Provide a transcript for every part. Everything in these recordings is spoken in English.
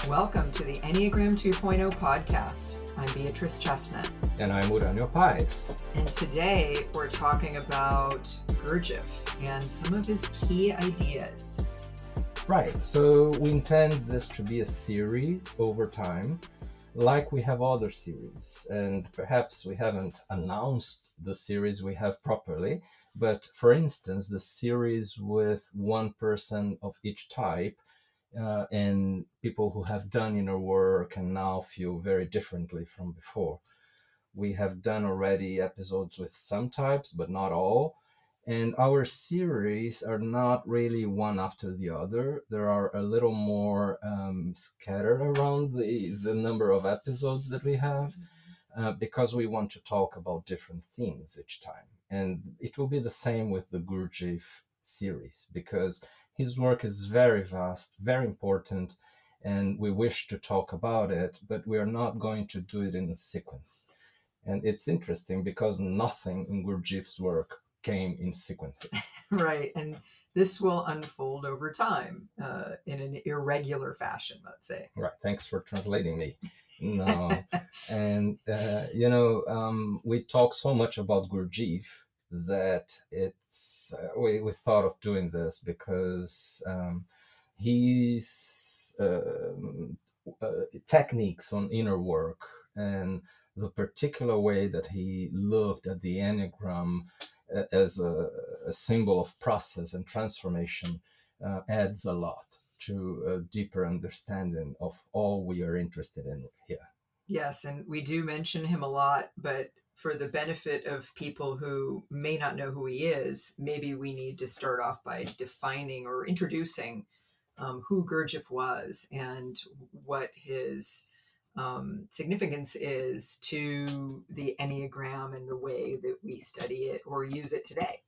Welcome to the Enneagram 2.0 podcast. I'm Beatrice Chestnut. And I'm Uranio Paes. And today we're talking about Gurdjieff and some of his key ideas. Right, so we intend this to be a series over time, like we have other series. And perhaps we haven't announced the series we have properly, but for instance, the series with one person of each type, and people who have done inner work and now feel very differently from before. We have done already episodes with some types, but not all. And our series are not really one after the other. There are a little more scattered around the number of episodes that we have, because we want to talk about different themes each time. And it will be the same with the Gurdjieff series, because his work is very vast, very important, and we wish to talk about it, but we are not going to do it in a sequence. And it's interesting because nothing in Gurdjieff's work came in sequences. Right, and this will unfold over time in an irregular fashion, let's say. Right, thanks for translating me. No, and we talk so much about Gurdjieff that it's we thought of doing this because his techniques on inner work and the particular way that he looked at the Enneagram as a symbol of process and transformation adds a lot to a deeper understanding of all we are interested in here. Yes, and we do mention him a lot, but for the benefit of people who may not know who he is, maybe we need to start off by defining or introducing who Gurdjieff was and what his significance is to the Enneagram and the way that we study it or use it today.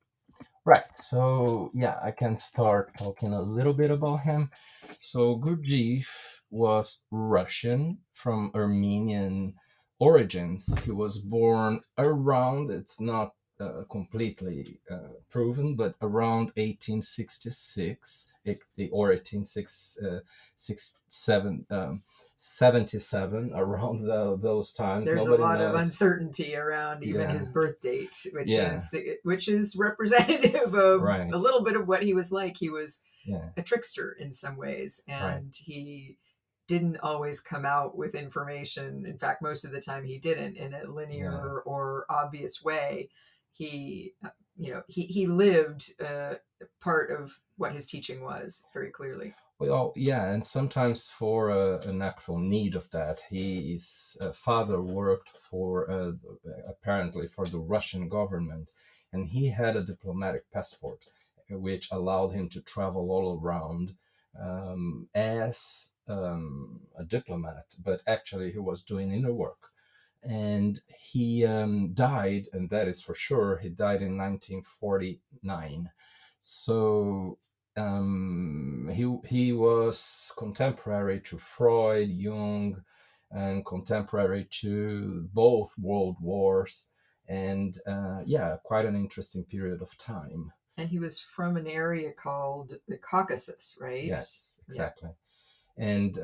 Right, so yeah, I can start talking a little bit about him. So Gurdjieff was Russian from Armenian origins. He was born around, it's not completely proven, but around 1866 or 1877, around those times. There's Nobody a lot knows. Of uncertainty around even his birth date, Yeah. which is representative of Right. a little bit of what he was like. He was Yeah. a trickster in some ways, and Right. he didn't always come out with information. In fact, most of the time he didn't in a linear or obvious way. He lived part of what his teaching was very clearly. Well, yeah, and sometimes for an actual need of that. His father worked for, apparently, for the Russian government, and he had a diplomatic passport, which allowed him to travel all around as a diplomat, but actually he was doing inner work. And he died, and that is for sure, he died in 1949. So he was contemporary to Freud, Jung, and contemporary to both world wars, and quite an interesting period of time. And he was from an area called the Caucasus, right? Yes, exactly. Yeah. And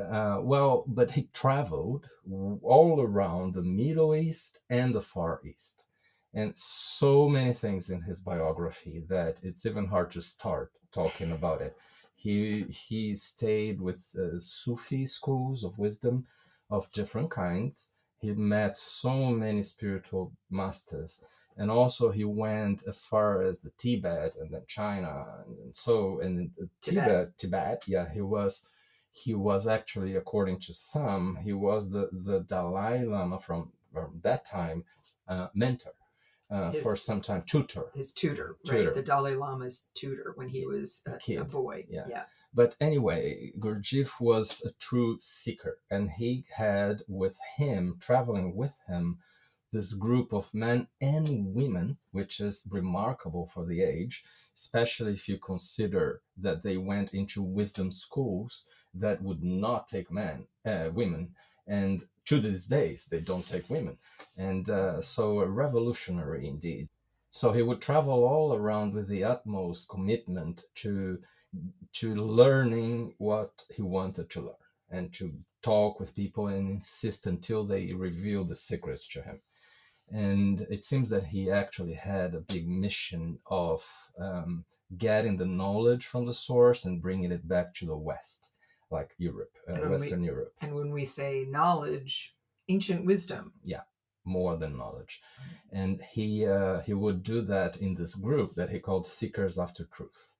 but he traveled all around the Middle East and the Far East. And so many things in his biography that it's even hard to start talking about it. He stayed with Sufi schools of wisdom of different kinds. He met so many spiritual masters. And also he went as far as the Tibet and then China. And Tibet, yeah, he was actually, according to some, he was the Dalai Lama from that time mentor. For some time, tutor. His tutor, right? The Dalai Lama's tutor when he was a boy. Yeah. But anyway, Gurdjieff was a true seeker, and he had with him, traveling with him, this group of men and women, which is remarkable for the age, especially if you consider that they went into wisdom schools that would not take women. And to these days, they don't take women. And so revolutionary indeed. So he would travel all around with the utmost commitment to learning what he wanted to learn. and to talk with people and insist until they reveal the secrets to him. And it seems that he actually had a big mission of getting the knowledge from the source and bringing it back to the West, like Europe, Western Europe. And when we say knowledge, ancient wisdom. Yeah, more than knowledge. And he would do that in this group that he called Seekers After Truth,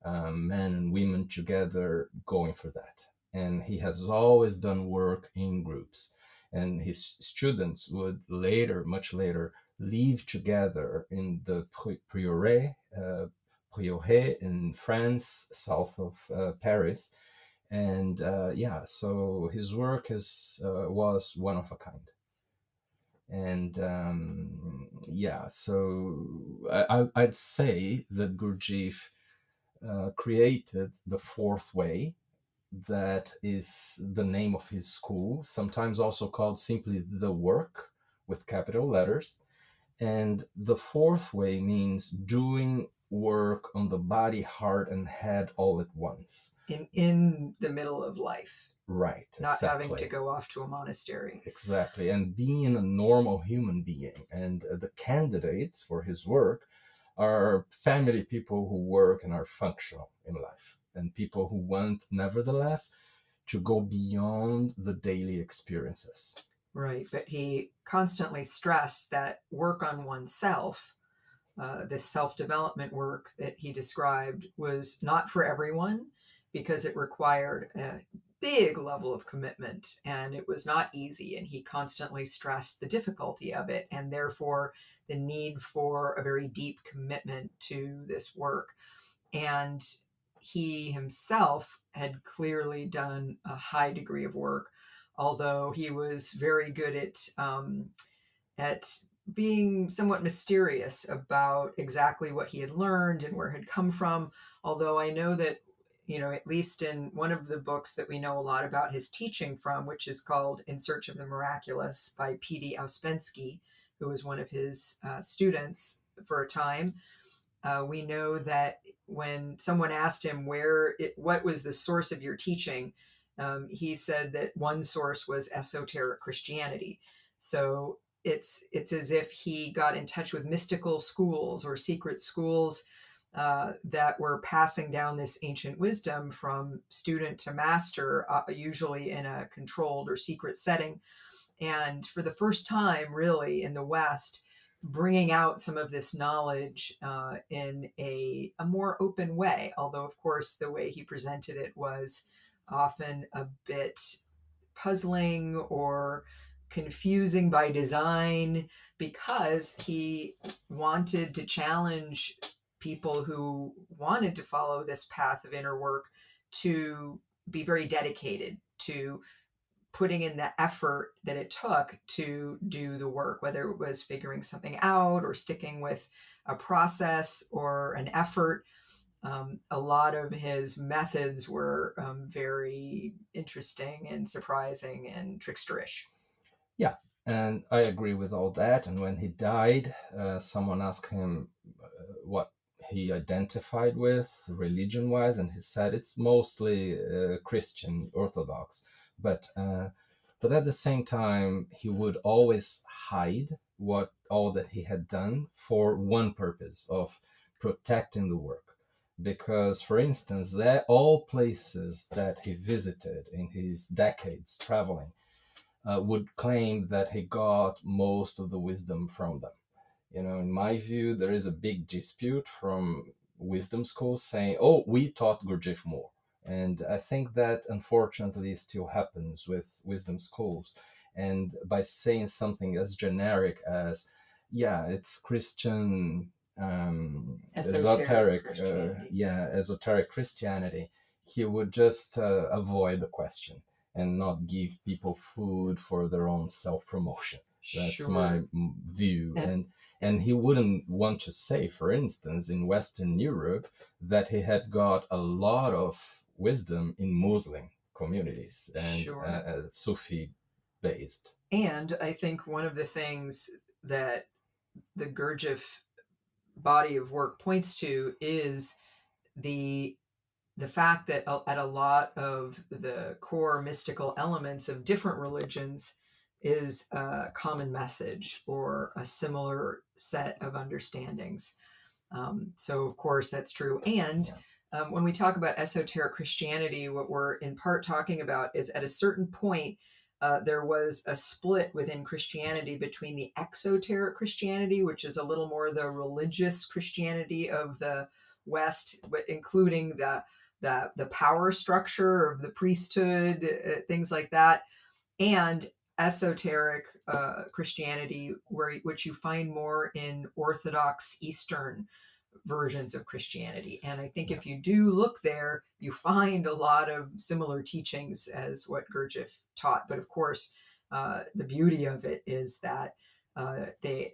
men and women together going for that. And he has always done work in groups. And his students would later, much later, live together in the Prieuré in France, south of Paris. And so his work was one of a kind. And so I'd say that Gurdjieff created the fourth way. That is the name of his school, sometimes also called simply the work with capital letters. And the fourth way means doing work on the body, heart, and head all at once. In the middle of life. Right. Not exactly. Having to go off to a monastery. Exactly. And being a normal human being. And the candidates for his work are family people who work and are functional in life, and people who want, nevertheless, to go beyond the daily experiences. Right. But he constantly stressed that work on oneself, this self-development work that he described, was not for everyone, because it required a big level of commitment and it was not easy. And he constantly stressed the difficulty of it and therefore the need for a very deep commitment to this work. And he himself had clearly done a high degree of work, although he was very good at being somewhat mysterious about exactly what he had learned and where it had come from. Although I know that, at least in one of the books that we know a lot about his teaching from, which is called In Search of the Miraculous by P.D. Ouspensky, who was one of his students for a time, we know that when someone asked him what was the source of your teaching, he said that one source was esoteric Christianity. So it's as if he got in touch with mystical schools or secret schools that were passing down this ancient wisdom from student to master, usually in a controlled or secret setting. And for the first time, really, in the West, bringing out some of this knowledge in a more open way. Although, of course, the way he presented it was often a bit puzzling or confusing by design, because he wanted to challenge people who wanted to follow this path of inner work to be very dedicated to putting in the effort that it took to do the work, whether it was figuring something out or sticking with a process or an effort. A lot of his methods were very interesting and surprising and tricksterish. Yeah, and I agree with all that. And when he died, someone asked him what he identified with religion-wise, and he said it's mostly Christian Orthodox. But at the same time, he would always hide all that he had done for one purpose of protecting the work. Because, for instance, all places that he visited in his decades traveling would claim that he got most of the wisdom from them. In my view, there is a big dispute from wisdom schools saying, oh, we taught Gurdjieff more. And I think that unfortunately still happens with wisdom schools. And by saying something as generic as, yeah, it's Christian, esoteric Christianity, he would just avoid the question and not give people food for their own self-promotion. That's sure. My view. And he wouldn't want to say, for instance, in Western Europe, that he had got a lot of wisdom in Muslim communities and sure. Sufi based. And I think one of the things that the Gurdjieff body of work points to is the the fact that at a lot of the core mystical elements of different religions is a common message or a similar set of understandings. So, of course, that's true. And when we talk about esoteric Christianity, what we're in part talking about is at a certain point, there was a split within Christianity between the exoteric Christianity, which is a little more the religious Christianity of the West, including the power structure of the priesthood, things like that, and esoteric Christianity, which you find more in Orthodox Eastern versions of Christianity. And I think if you do look there, you find a lot of similar teachings as what Gurdjieff taught. But of course, the beauty of it is that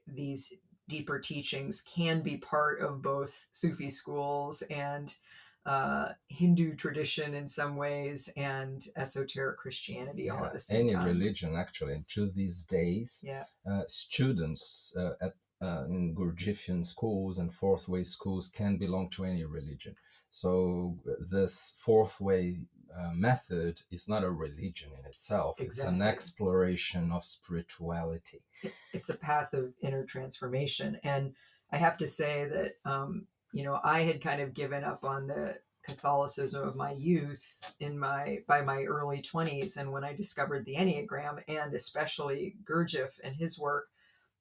these deeper teachings can be part of both Sufi schools and Hindu tradition in some ways, and esoteric Christianity all at the same time. Any religion, actually. To these days, students in Gurdjieffian schools and fourth way schools can belong to any religion. So this fourth way method is not a religion in itself. Exactly. It's an exploration of spirituality. It's a path of inner transformation. And I have to say that, I had kind of given up on the Catholicism of my youth by my early 20s. And when I discovered the Enneagram, and especially Gurdjieff and his work,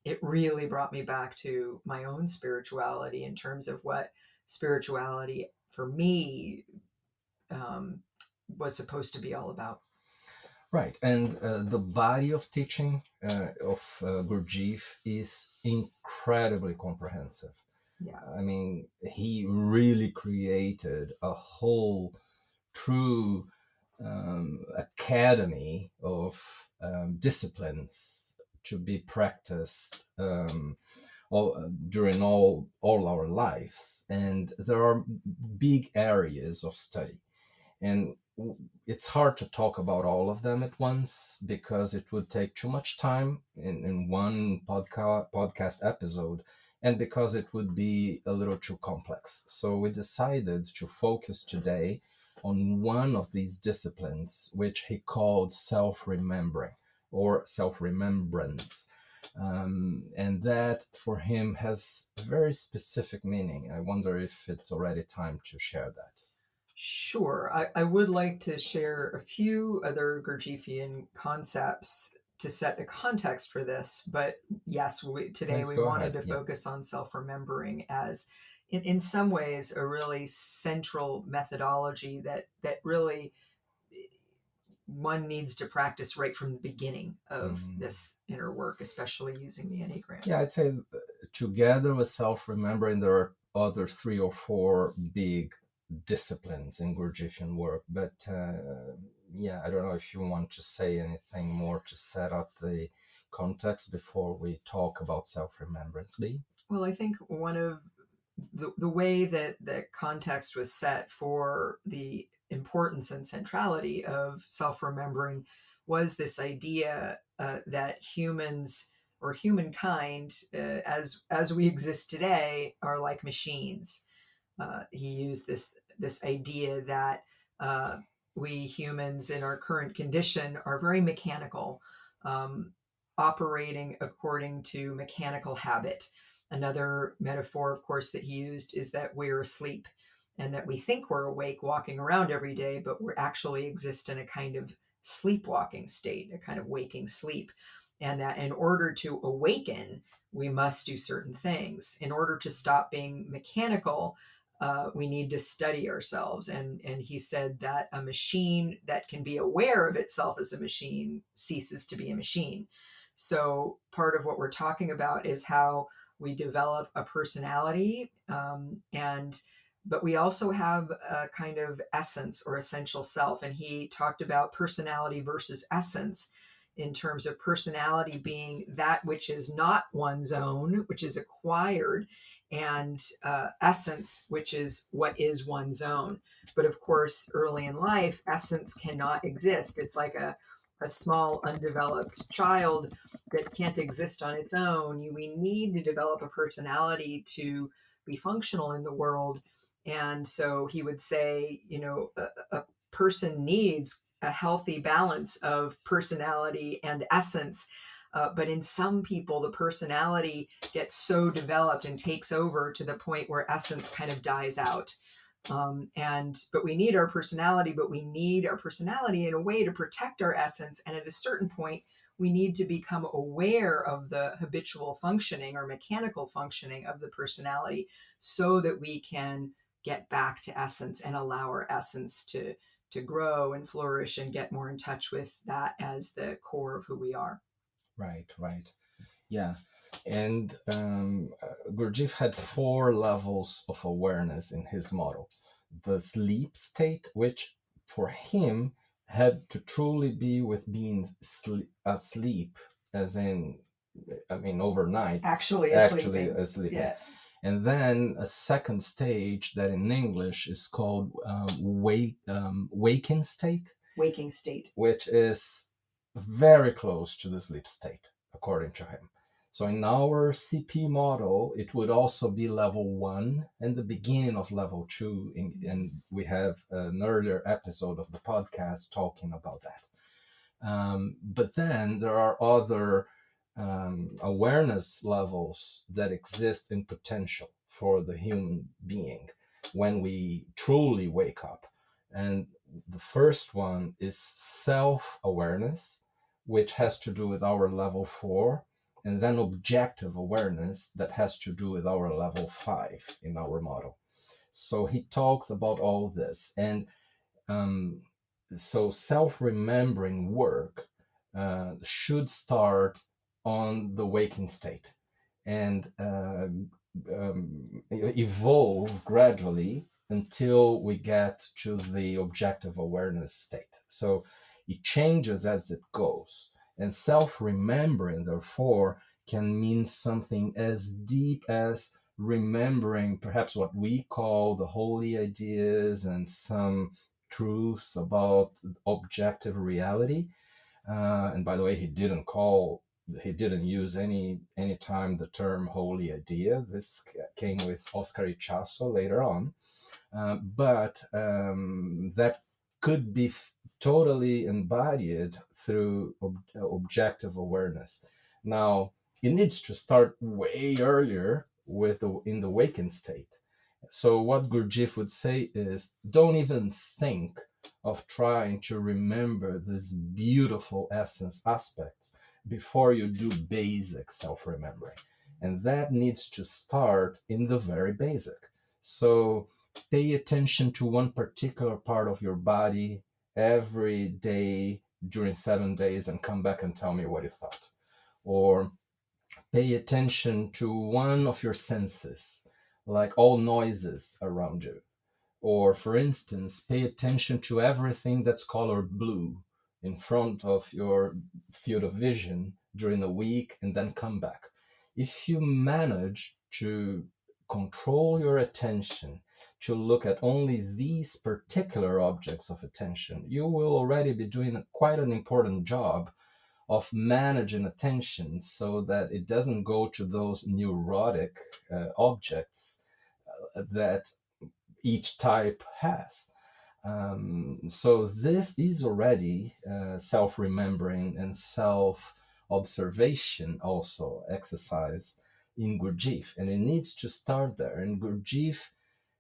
it really brought me back to my own spirituality in terms of what spirituality for me was supposed to be all about. Right. And the body of teaching of Gurdjieff is incredibly comprehensive. Yeah. I mean, he really created a whole true academy of disciplines to be practiced during all our lives. And there are big areas of study. And it's hard to talk about all of them at once because it would take too much time in one podcast episode, and because it would be a little too complex. So we decided to focus today on one of these disciplines, which he called self-remembering or self-remembrance. And that for him has a very specific meaning. I wonder if it's already time to share that. Sure. I would like to share a few other Gurdjieffian concepts to set the context for this. But yes, today we wanted to focus on self-remembering as, in some ways, a really central methodology that really one needs to practice right from the beginning of this inner work, especially using the Enneagram. Yeah, I'd say together with self-remembering, there are other 3 or 4 big disciplines in Gurdjieffian work. But I don't know if you want to say anything more to set up the context before we talk about self-remembrance, Lee? Well, I think one of the way that the context was set for the importance and centrality of self-remembering was this idea that humans or humankind, as we exist today, are like machines. He used this idea that we humans in our current condition are very mechanical, operating according to mechanical habit. Another metaphor, of course, that he used is that we're asleep and that we think we're awake walking around every day, but we actually exist in a kind of sleepwalking state, a kind of waking sleep. And that in order to awaken, we must do certain things. In order to stop being mechanical, we need to study ourselves. And he said that a machine that can be aware of itself as a machine ceases to be a machine. So part of what we're talking about is how we develop a personality, but we also have a kind of essence or essential self. And he talked about personality versus essence in terms of personality being that which is not one's own, which is acquired, and essence, which is what is one's own. But of course, early in life, essence cannot exist. It's like a small undeveloped child that can't exist on its own. We need to develop a personality to be functional in the world. And so he would say, a person needs a healthy balance of personality and essence. But in some people, the personality gets so developed and takes over to the point where essence kind of dies out. But we need our personality, but we need our personality in a way to protect our essence. And at a certain point, we need to become aware of the habitual functioning or mechanical functioning of the personality so that we can get back to essence and allow our essence to grow and flourish and get more in touch with that as the core of who we are. Right, right. Yeah. And Gurdjieff had 4 levels of awareness in his model. The sleep state, which for him had to truly be with being asleep, as in, I mean, overnight. Actually asleep. Yeah. And then a second stage that in English is called waking state, which is very close to the sleep state, according to him. So in our CP model, it would also be level 1 and the beginning of level 2. And we have an earlier episode of the podcast talking about that. But then there are other awareness levels that exist in potential for the human being when we truly wake up. And the first one is self-awareness, which has to do with our level 4, and then objective awareness that has to do with our level 5 in our model. So he talks about all this. And so self-remembering work should start on the waking state and evolve gradually until we get to the objective awareness state. So it changes as it goes. And self-remembering, therefore, can mean something as deep as remembering perhaps what we call the holy ideas and some truths about objective reality. And by the way, he didn't use any time the term holy idea. This came with Oscar Ichazo later on. But that could be totally embodied through objective awareness. Now, it needs to start way earlier in the waking state. So what Gurdjieff would say is, don't even think of trying to remember these beautiful essence aspects before you do basic self-remembering. And that needs to start in the very basic. So pay attention to one particular part of your body every day during 7 days and come back and tell me what you thought. Or pay attention to one of your senses, like all noises around you. Or, for instance, pay attention to everything that's colored blue in front of your field of vision during a week and then come back. If you manage to control your attention to look at only these particular objects of attention, you will already be doing quite an important job of managing attention so that it doesn't go to those neurotic objects that each type has. So this is already self-remembering and self-observation also exercise in Gurdjieff, and it needs to start there. And Gurdjieff,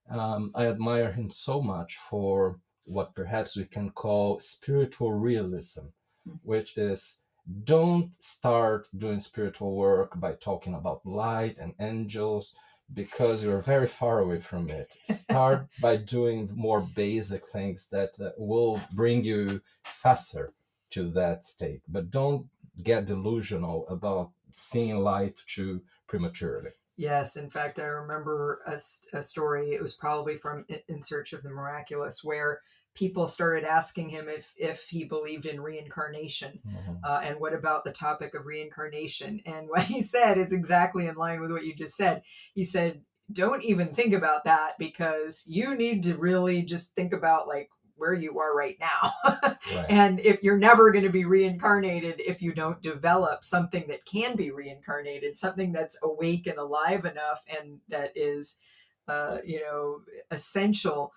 I admire him so much for what perhaps we can call spiritual realism, which is, don't start doing spiritual work by talking about light and angels, because you're very far away from it. Start by doing more basic things that will bring you faster to that state. But don't get delusional about seeing light too prematurely. Yes, in fact, I remember a story, it was probably from In Search of the Miraculous, where people started asking him if he believed in reincarnation, and what about the topic of reincarnation. And what he said is exactly in line with what you just said. He said, don't even think about that, because you need to really just think about like where you are right now. Right. And if you're never going to be reincarnated, if you don't develop something that can be reincarnated, something that's awake and alive enough and that is essential,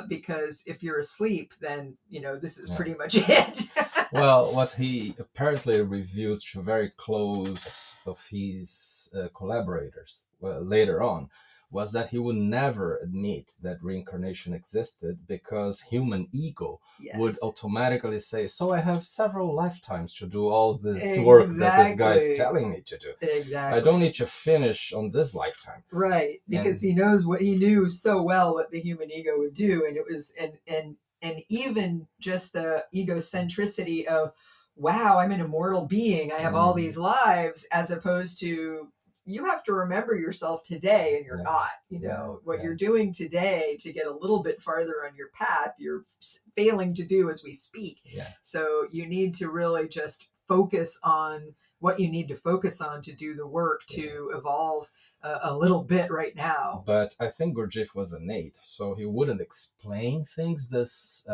because if you're asleep, then this is pretty much it. Well, what he apparently revealed to very close of his collaborators later on was that he would never admit that reincarnation existed because human ego would automatically say, so I have several lifetimes to do all this work that this guy is telling me to do. Exactly. I don't need to finish on this lifetime. Right, because he knew so well what the human ego would do, and it was and even just the egocentricity of, wow, I'm an immortal being, I have all these lives, as opposed to, you have to remember yourself today, and you're not. What you're doing today to get a little bit farther on your path, you're failing to do as we speak. So you need to really just focus on what you need to focus on to do the work to evolve a little bit right now. But I think Gurdjieff was innate, so he wouldn't explain things this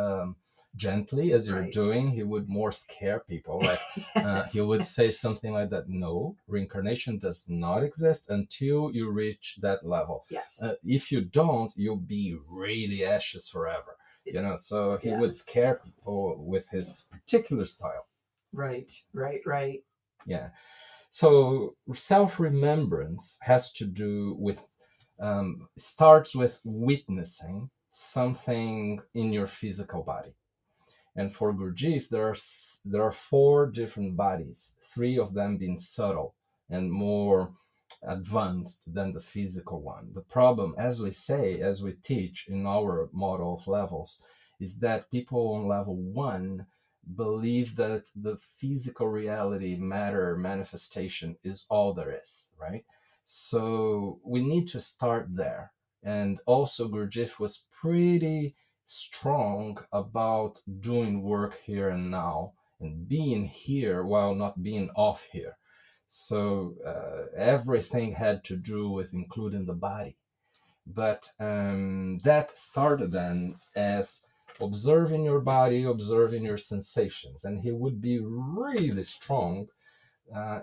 gently as you're doing. He would more scare people. Like he would say something like that: no, reincarnation does not exist until you reach that level. If you don't, you'll be really ashes forever. So he would scare people with his particular style. Right. Yeah. So self-remembrance has to do with, starts with witnessing something in your physical body. And for Gurdjieff, there are 4 different bodies, 3 of them being subtle and more advanced than the physical one. The problem, as we say, as we teach in our model of levels, is that people on level 1 believe that the physical reality, matter, manifestation is all there is, right? So we need to start there. And also Gurdjieff was pretty strong about doing work here and now and being here while not being off here. So everything had to do with including the body. But that started then as observing your body, observing your sensations. And he would be really strong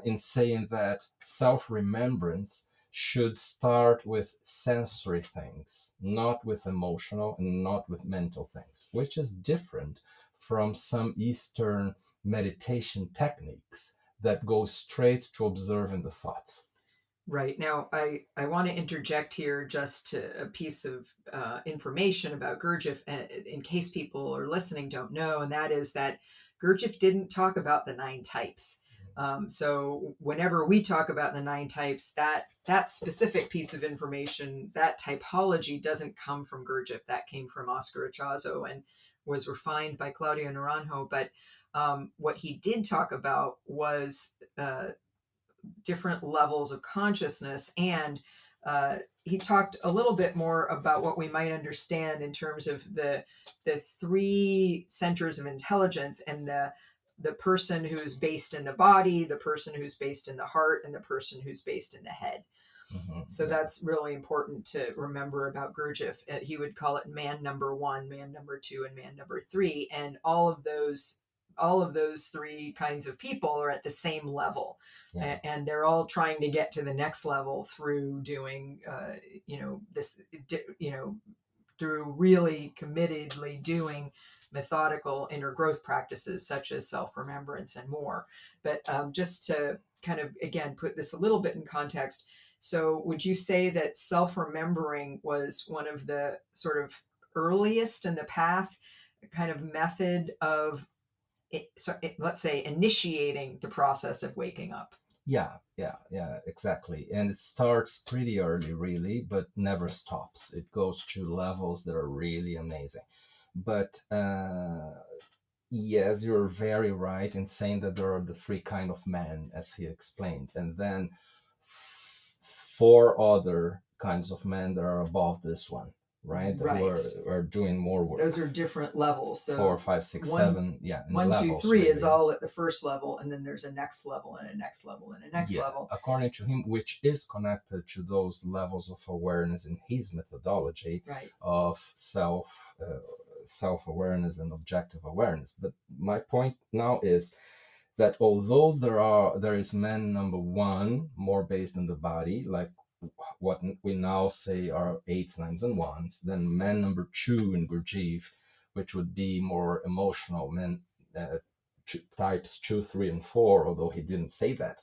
in saying that self-remembrance should start with sensory things, not with emotional and not with mental things, which is different from some Eastern meditation techniques that go straight to observing the thoughts. Right. Now, I want to interject here just a piece of information about Gurdjieff, in case people are listening don't know, and that is that Gurdjieff didn't talk about the 9 types. So whenever we talk about the 9 types, that specific piece of information, that typology, doesn't come from Gurdjieff. That came from Oscar Ichazo and was refined by Claudio Naranjo. But what he did talk about was different levels of consciousness, and he talked a little bit more about what we might understand in terms of the 3 centers of intelligence, and the person who's based in the body, the person who's based in the heart, and the person who's based in the head. So that's really important to remember about Gurdjieff. He would call it man number 1, man number 2, and man number 3, and all of those 3 kinds of people are at the same level, and they're all trying to get to the next level through doing through really committedly doing methodical inner growth practices such as self-remembrance and more. But just to kind of again put this a little bit in context, so would you say that self-remembering was one of the sort of earliest in the path kind of method of let's say initiating the process of waking up? Yeah, exactly. And it starts pretty early, really, but never stops. It goes to levels that are really amazing. But yes, you're very right in saying that there are the 3 kind of men, as he explained, and then 4 other kinds of men that are above this one. Right, who are doing more work. Those are different levels. So 4, 5, 6, 7, 1, 2, 3 really is all at the first level, and then there's a next level and a next level and a next level. According to him, which is connected to those levels of awareness in his methodology of self-awareness and objective awareness. But my point now is that although there is man number 1 more based on the body, like what we now say are 8s, 9s, and 1s. Then man number 2 in Gurdjieff, which would be more emotional, men types 2, 3, and 4, although he didn't say that,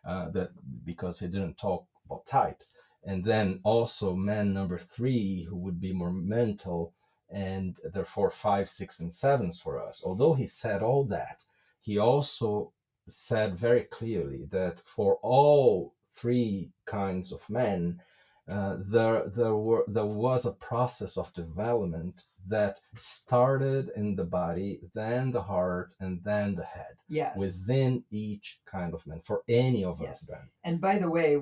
that because he didn't talk about types. And then also man number 3, who would be more mental, and therefore 5, 6, and 7s for us. Although he said all that, he also said very clearly that for all 3 kinds of men, there was a process of development that started in the body, then the heart, and then the head. Yes. Within each kind of man, for any of us then. And by the way,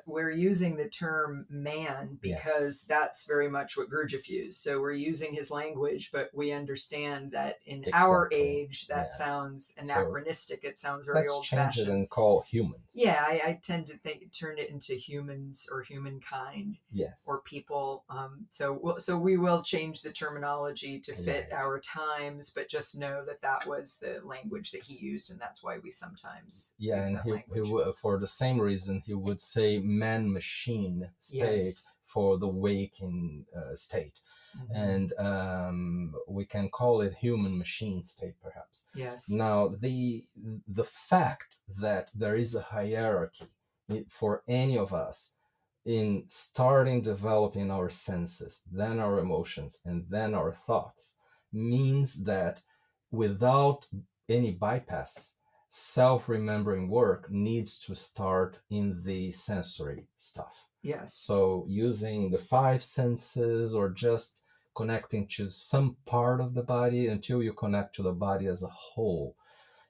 we're using the term man because that's very much what Gurdjieff used. So we're using his language, but we understand that in our age, that sounds anachronistic. So it sounds very old-fashioned. Let's change it and call humans. Yeah, I tend to turn it into humans or humankind. Yes. Or people. So we will change the terminology to fit our times, but just know that was the language that he used, and that's why we sometimes use and that he for the same reason he would say man-machine state for the waking state. Mm-hmm. And we can call it human-machine state, perhaps. Yes. Now, the fact that there is a hierarchy for any of us in starting developing our senses, then our emotions, and then our thoughts, means that without any bypass, self-remembering work needs to start in the sensory stuff. Yes. So using the 5 senses or just connecting to some part of the body until you connect to the body as a whole.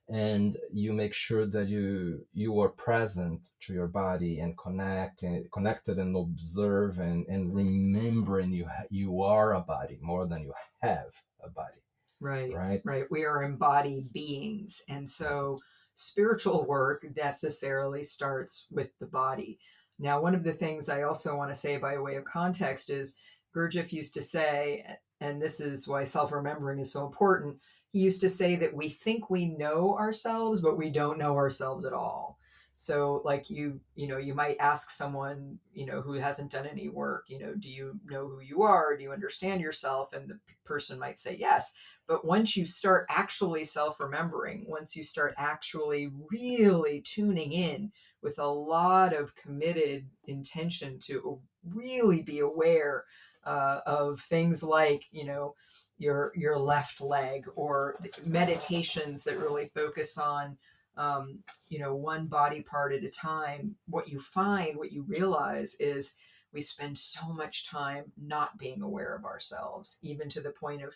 And you make sure that you are present to your body and connected and observe and remembering you are a body more than you have a body. Right. We are embodied beings. And so spiritual work necessarily starts with the body. Now, one of the things I also want to say by way of context is Gurdjieff used to say, and this is why self-remembering is so important, he used to say that we think we know ourselves, but we don't know ourselves at all. So like you might ask someone, who hasn't done any work, do you know who you are? Do you understand yourself? And the person might say yes. But once you start actually self-remembering, once you start actually really tuning in with a lot of committed intention to really be aware of things like, your left leg, or meditations that really focus on one body part at a time, what you realize is we spend so much time not being aware of ourselves, even to the point of,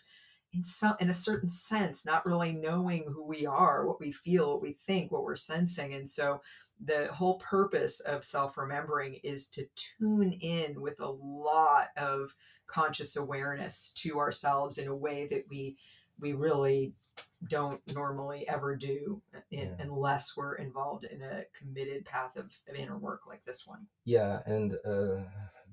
in a certain sense, not really knowing who we are, what we feel, what we think, what we're sensing. And so the whole purpose of self-remembering is to tune in with a lot of conscious awareness to ourselves in a way that we really don't normally ever do unless we're involved in a committed path of inner work like this one. Yeah, and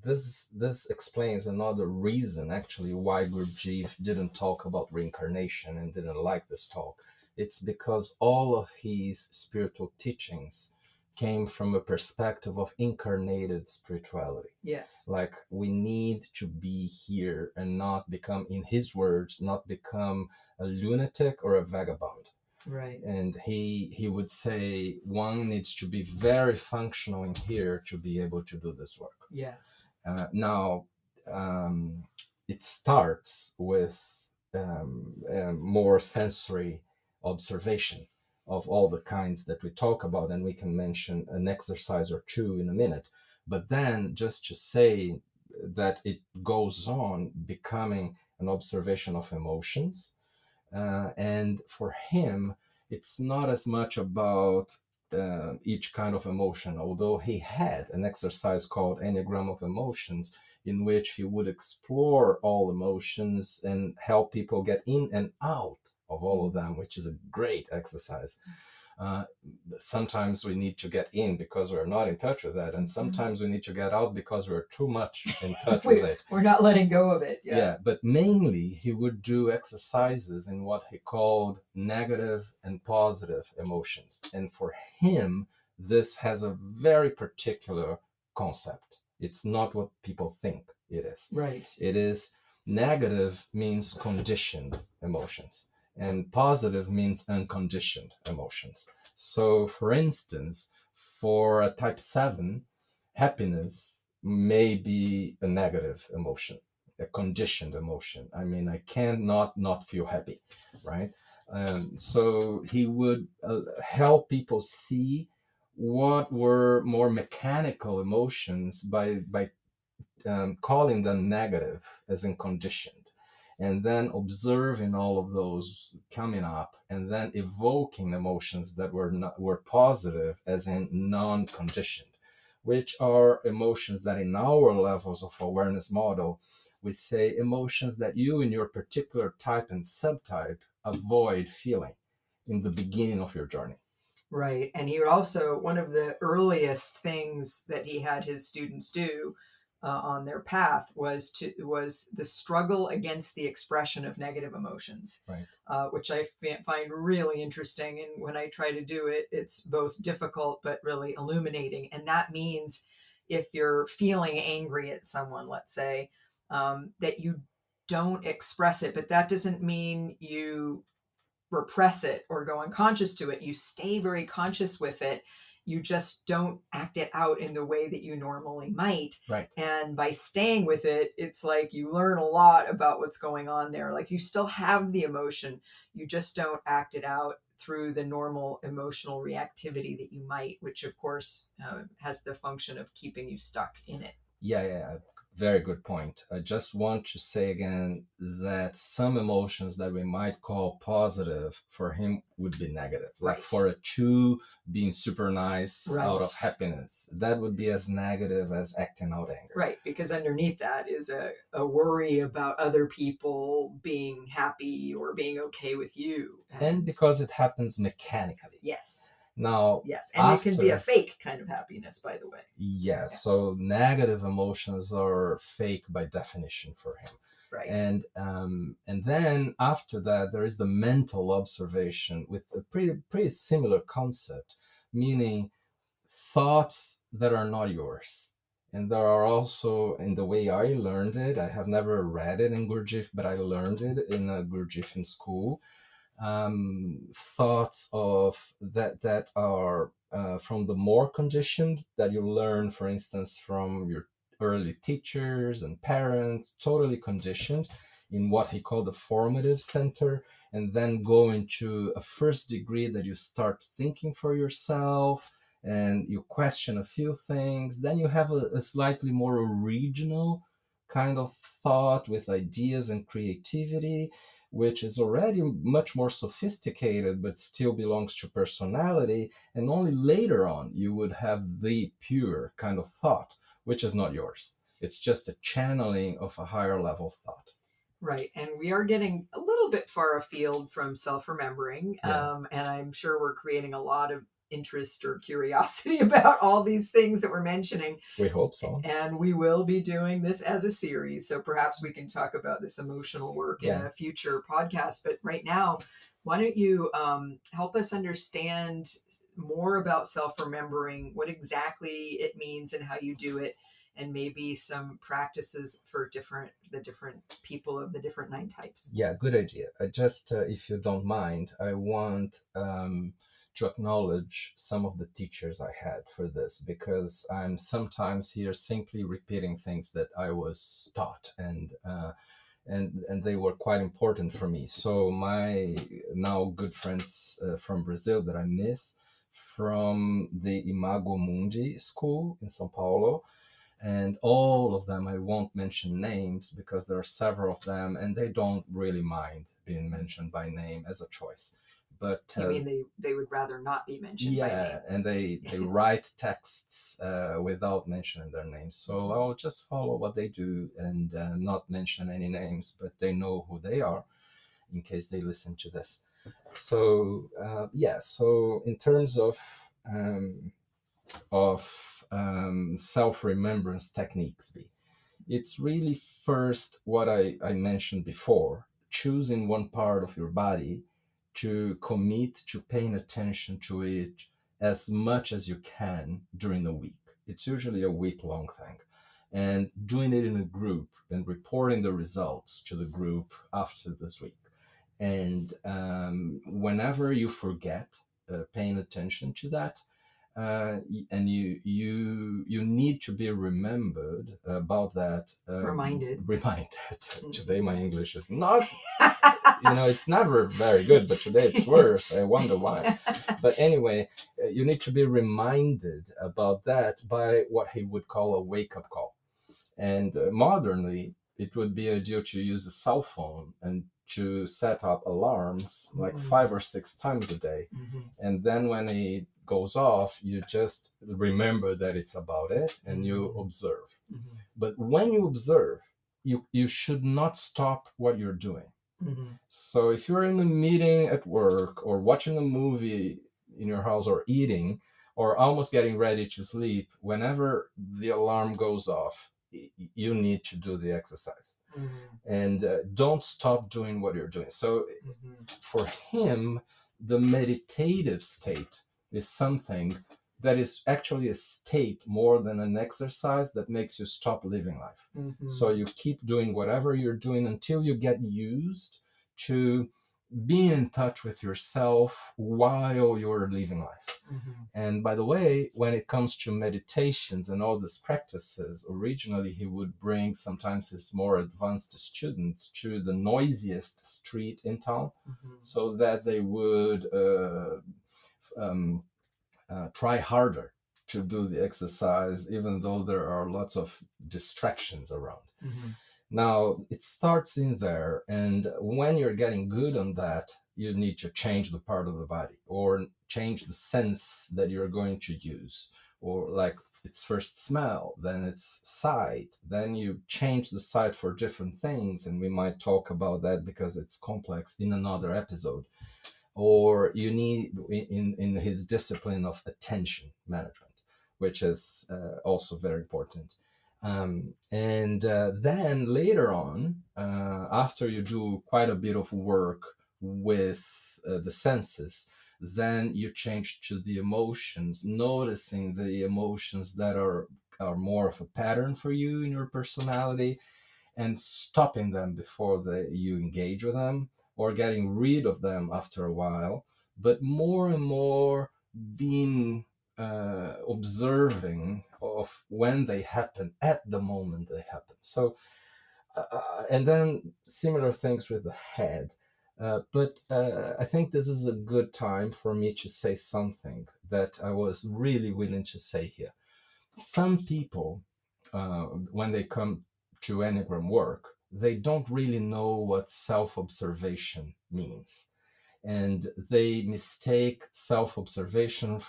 this explains another reason actually why Gurdjieff didn't talk about reincarnation and didn't like this talk. It's because all of his spiritual teachings came from a perspective of incarnated spirituality. Yes. Like we need to be here and not become, in his words, not become a lunatic or a vagabond. Right. And he would say one needs to be very functional in here to be able to do this work. Yes. Now, it starts with more sensory observation of all the kinds that we talk about, and we can mention an exercise or two in a minute. But then just to say that it goes on becoming an observation of emotions. And for him, it's not as much about each kind of emotion, although he had an exercise called Enneagram of Emotions, in which he would explore all emotions and help people get in and out of all of them, which is a great exercise. Sometimes we need to get in because we're not in touch with that, and sometimes we need to get out because we're too much in touch with it. We're not letting go of it. Yeah, but mainly he would do exercises in what he called negative and positive emotions. And for him, this has a very particular concept. It's not what people think it is. Right. It is negative means conditioned emotions, and positive means unconditioned emotions. So, for instance, for a type 7, happiness may be a negative emotion, a conditioned emotion. I mean, I cannot not feel happy, right? So he would help people see what were more mechanical emotions by calling them negative, as in conditioned, and then observing all of those coming up, and then evoking emotions that were positive, as in non-conditioned, which are emotions that in our levels of awareness model, we say emotions that you in your particular type and subtype avoid feeling in the beginning of your journey. Right. And he would also, one of the earliest things that he had his students do on their path was the struggle against the expression of negative emotions, Right. Which I find really interesting. And when I try to do it, it's both difficult but really illuminating. And that means if you're feeling angry at someone, let's say, that you don't express it, but that doesn't mean you repress it or go unconscious to it. You stay very conscious with it. You just don't act it out in the way that you normally might. Right. And by staying with it, it's like you learn a lot about what's going on there. Like you still have the emotion, you just don't act it out through the normal emotional reactivity that you might, which of course has the function of keeping you stuck in it. Yeah. Very good point. I just want to say again that some emotions that we might call positive for him would be negative. Like Right. for a 2 being super nice Right. out of happiness, that would be as negative as acting out anger. Right, because underneath that is a worry about other people being happy or being okay with you. And because it happens mechanically. Yes. Now, yes, and it can be a fake kind of happiness, by the way. Yes, yeah. So negative emotions are fake by definition for him. Right. And then after that, there is the mental observation with a pretty similar concept, meaning thoughts that are not yours. And there are also, in the way I learned it, I have never read it in Gurdjieff, but I learned it in a Gurdjieffian school. Thoughts of that are from the more conditioned, that you learn, for instance, from your early teachers and parents, totally conditioned in what he called the formative center, and then go into a first degree that you start thinking for yourself and you question a few things. Then you have a slightly more original kind of thought with ideas and creativity, which is already much more sophisticated, but still belongs to personality. And only later on, you would have the pure kind of thought, which is not yours. It's just a channeling of a higher level thought. Right. And we are getting a little bit far afield from self-remembering. Yeah. And I'm sure we're creating a lot of interest or curiosity about all these things that we're mentioning. We hope so. And we will be doing this as a series. So perhaps we can talk about this emotional work in a future podcast. But right now, why don't you help us understand more about self-remembering, what exactly it means and how you do it, and maybe some practices for the different people of the different 9 types. Yeah, good idea. I just, if you don't mind, I want to acknowledge some of the teachers I had for this, because I'm sometimes here simply repeating things that I was taught, and they were quite important for me. So my now good friends from Brazil that I miss, from the Imago Mundi school in São Paulo, and all of them, I won't mention names because there are several of them and they don't really mind being mentioned by name as a choice. But you mean they would rather not be mentioned by name? Yeah, and they write texts without mentioning their names. So I'll just follow what they do and not mention any names, but they know who they are in case they listen to this. So so in terms of self-remembrance techniques, it's really first what I mentioned before, choosing one part of your body to commit to paying attention to it as much as you can during the week. It's usually a week-long thing. And doing it in a group and reporting the results to the group after this week. And whenever you forget paying attention to that, and you need to be remembered about that. Reminded. Today my English is not, it's never very good, but today it's worse. I wonder why. But anyway, you need to be reminded about that by what he would call a wake-up call. And modernly, it would be ideal to use a cell phone and to set up alarms like 5 or 6 times a day. And then when it goes off, you just remember that it's about it and you observe. But when you observe, you should not stop what you're doing. So if you're in a meeting at work or watching a movie in your house or eating or almost getting ready to sleep, whenever the alarm goes off, you need to do the exercise. And don't stop doing what you're doing. So for him, the meditative state is something that is actually a state more than an exercise that makes you stop living life. So you keep doing whatever you're doing until you get used to being in touch with yourself while you're living life. And by the way, when it comes to meditations and all these practices, originally he would bring sometimes his more advanced students to the noisiest street in town so that they would try harder to do the exercise, even though there are lots of distractions around. Now, it starts in there, and when you're getting good on that, you need to change the part of the body or change the sense that you're going to use. Or like it's first smell, then it's sight, then you change the sight for different things, and we might talk about that because it's complex in another episode. Or you need in his discipline of attention management, which is also very important. And then later on, after you do quite a bit of work with the senses, then you change to the emotions, noticing the emotions that are more of a pattern for you in your personality, and stopping them before you engage with them, or getting rid of them after a while, but more and more being observing of when they happen at the moment they happen. So, and then similar things with the head. But I think this is a good time for me to say something that I was really willing to say here. Some people, when they come to Enneagram work, they don't really know what self-observation means. And they mistake self-observation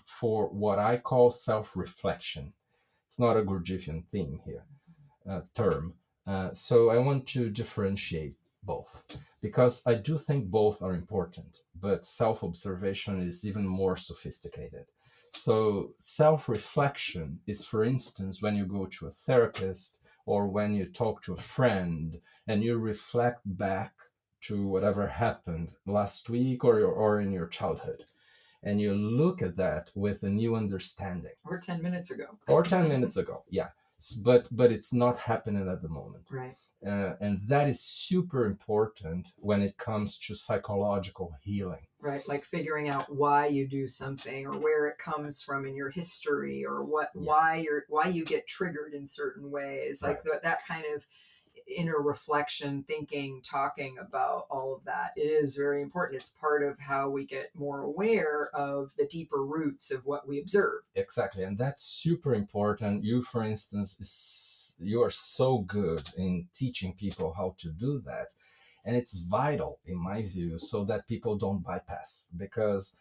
for what I call self-reflection. It's not a Gurdjieffian theme here, term. So I want to differentiate both, because I do think both are important, but self-observation is even more sophisticated. So self-reflection is, for instance, when you go to a therapist or when you talk to a friend and you reflect back to whatever happened last week or in your childhood, and you look at that with a new understanding. Or 10 minutes ago. Or 10 minutes ago, yeah. But it's not happening at the moment. Right. And that is super important when it comes to psychological healing. Right, like figuring out why you do something or where it comes from in your history or why you get triggered in certain ways. Like that kind of inner reflection, thinking, talking about all of that is very important. It's part of how we get more aware of the deeper roots of what we observe. Exactly, and that's super important. You, for instance, you are so good in teaching people how to do that. And it's vital, in my view, so that people don't bypass, because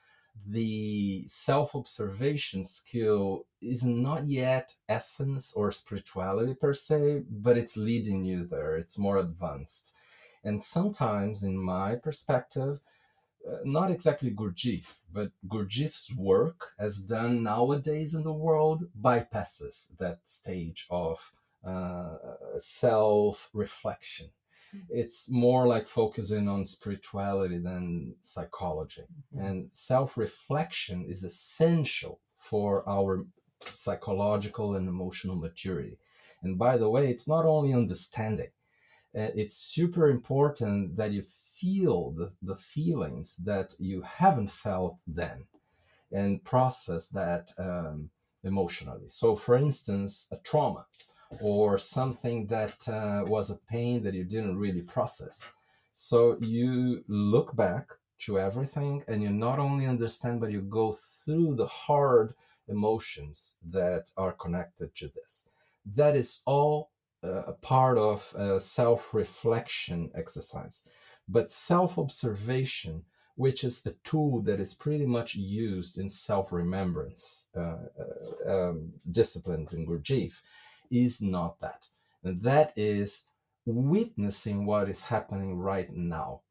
the self-observation skill is not yet essence or spirituality per se, but it's leading you there. It's more advanced. And sometimes, in my perspective, not exactly Gurdjieff, but Gurdjieff's work as done nowadays in the world bypasses that stage of self-reflection. It's more like focusing on spirituality than psychology. And self-reflection is essential for our psychological and emotional maturity. And by the way, it's not only understanding, it's super important that you feel the feelings that you haven't felt then and process that emotionally. So, for instance, a trauma or something that was a pain that you didn't really process. So, you look back to everything and you not only understand, but you go through the hard emotions that are connected to this. That is all a part of a self reflection exercise. But self observation, which is the tool that is pretty much used in self-remembrance disciplines in Gurdjieff, is not that. And that is witnessing what is happening right now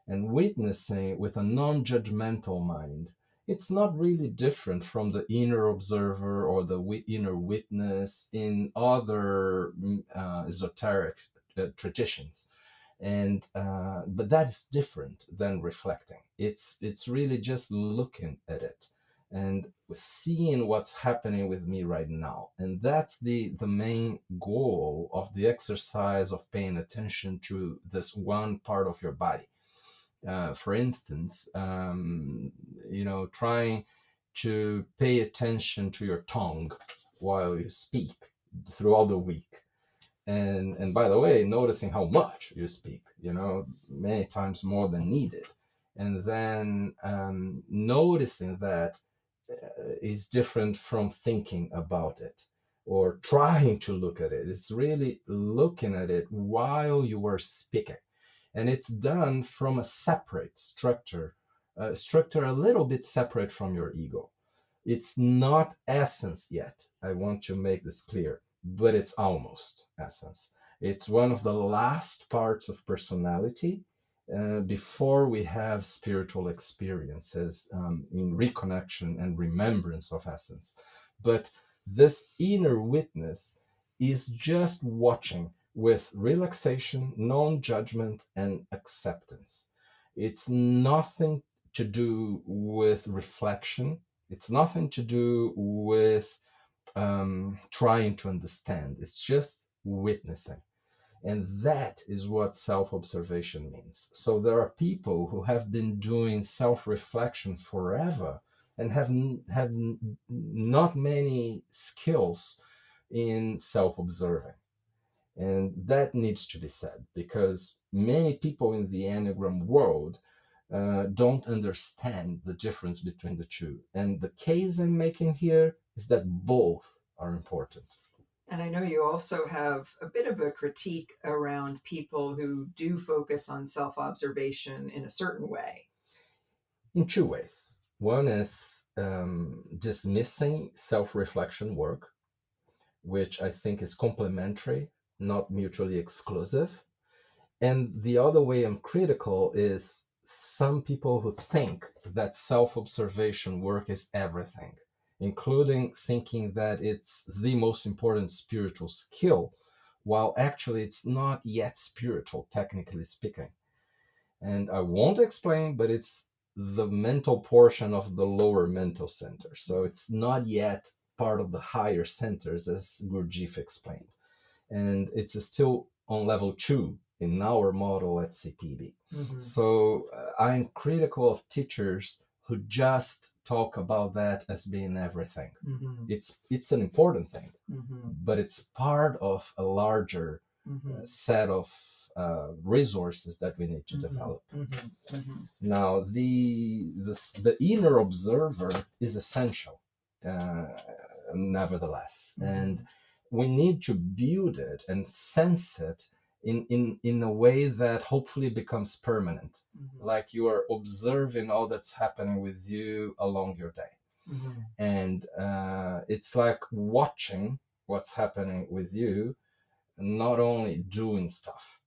and witnessing with a non-judgmental mind. It's not really different from the inner observer or the inner witness in other esoteric traditions, and but that's different than reflecting. It's really just looking at it and seeing what's happening with me right now, and that's the main goal of the exercise of paying attention to this one part of your body. For instance, trying to pay attention to your tongue while you speak throughout the week, and by the way, noticing how much you speak, many times more than needed, and then noticing that is different from thinking about it or trying to look at it. It's really looking at it while you are speaking, and it's done from a separate structure, a structure a little bit separate from your ego. It's not essence yet. I want to make this clear, but it's almost essence. It's one of the last parts of personality before we have spiritual experiences in reconnection and remembrance of essence. But this inner witness is just watching with relaxation, non-judgment, and acceptance. It's nothing to do with reflection. It's nothing to do with trying to understand. It's just witnessing. And that is what self-observation means. So there are people who have been doing self-reflection forever and have not many skills in self-observing. And that needs to be said, because many people in the Enneagram world don't understand the difference between the two. And the case I'm making here is that both are important. And I know you also have a bit of a critique around people who do focus on self-observation in a certain way. In two ways. One is dismissing self-reflection work, which I think is complementary, not mutually exclusive. And the other way I'm critical is some people who think that self-observation work is everything, including thinking that it's the most important spiritual skill, while actually it's not yet spiritual, technically speaking. And I won't explain, but it's the mental portion of the lower mental center. So it's not yet part of the higher centers, as Gurdjieff explained. And it's still on level 2 in our model at CPB. Mm-hmm. So I'm critical of teachers who just talk about that as being everything. Mm-hmm. It's an important thing, mm-hmm. but it's part of a larger set of resources that we need to develop. Mm-hmm. Mm-hmm. Now, the inner observer is essential, nevertheless, and we need to build it and sense it in a way that hopefully becomes permanent, like you are observing all that's happening with you along your day. And it's like watching what's happening with you, not only doing stuff.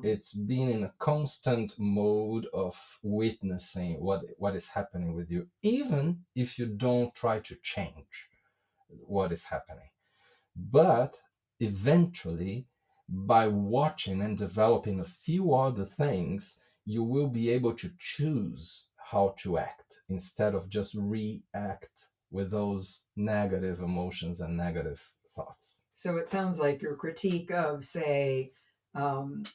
It's being in a constant mode of witnessing what is happening with you, even if you don't try to change what is happening. But eventually, by watching and developing a few other things, you will be able to choose how to act instead of just react with those negative emotions and negative thoughts. So it sounds like your critique of, say,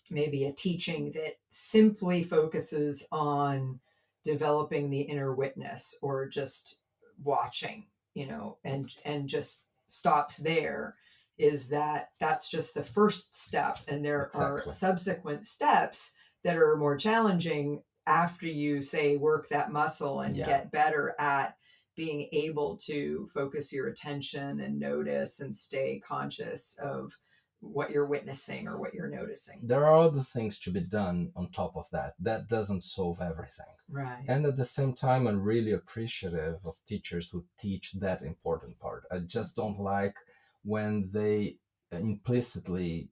maybe a teaching that simply focuses on developing the inner witness, or just watching, and just stops there, is that that's just the first step, and there are Exactly. subsequent steps that are more challenging after you, say, work that muscle and get better at being able to focus your attention and notice and stay conscious of what you're witnessing or what you're noticing. There are other things to be done on top of that. That doesn't solve everything. Right. And at the same time, I'm really appreciative of teachers who teach that important part. I just don't like when they implicitly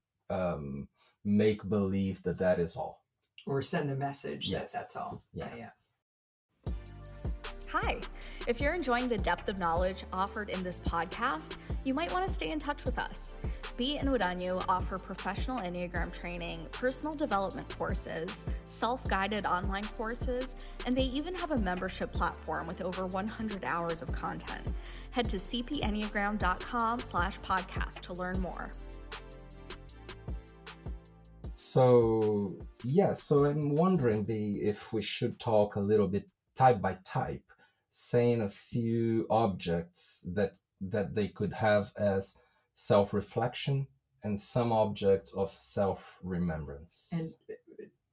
make believe that that is all. Or send the message Yes. that that's all. Yeah. Hi. If you're enjoying the depth of knowledge offered in this podcast, you might want to stay in touch with us. Beat and Uranio offer professional Enneagram training, personal development courses, self-guided online courses, and they even have a membership platform with over 100 hours of content. Head to cpenneagram.com/podcast to learn more. So I'm wondering, B, if we should talk a little bit type by type, saying a few objects that they could have as self-reflection and some objects of self-remembrance.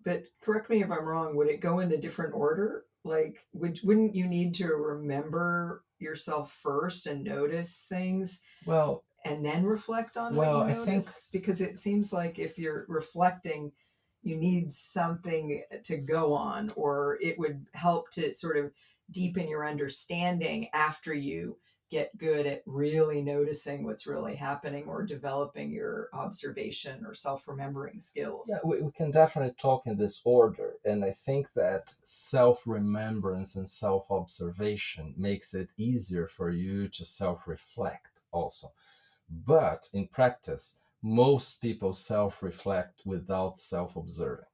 But correct me if I'm wrong, would it go in a different order? Like, wouldn't you need to remember yourself first and notice things? Well, and then reflect on what you notice? Because it seems like if you're reflecting, you need something to go on, or it would help to sort of deepen your understanding after you get good at really noticing what's really happening, or developing your observation or self-remembering skills. Yeah, we can definitely talk in this order. And I think that self-remembrance and self-observation makes it easier for you to self-reflect also. But in practice, most people self-reflect without self-observing.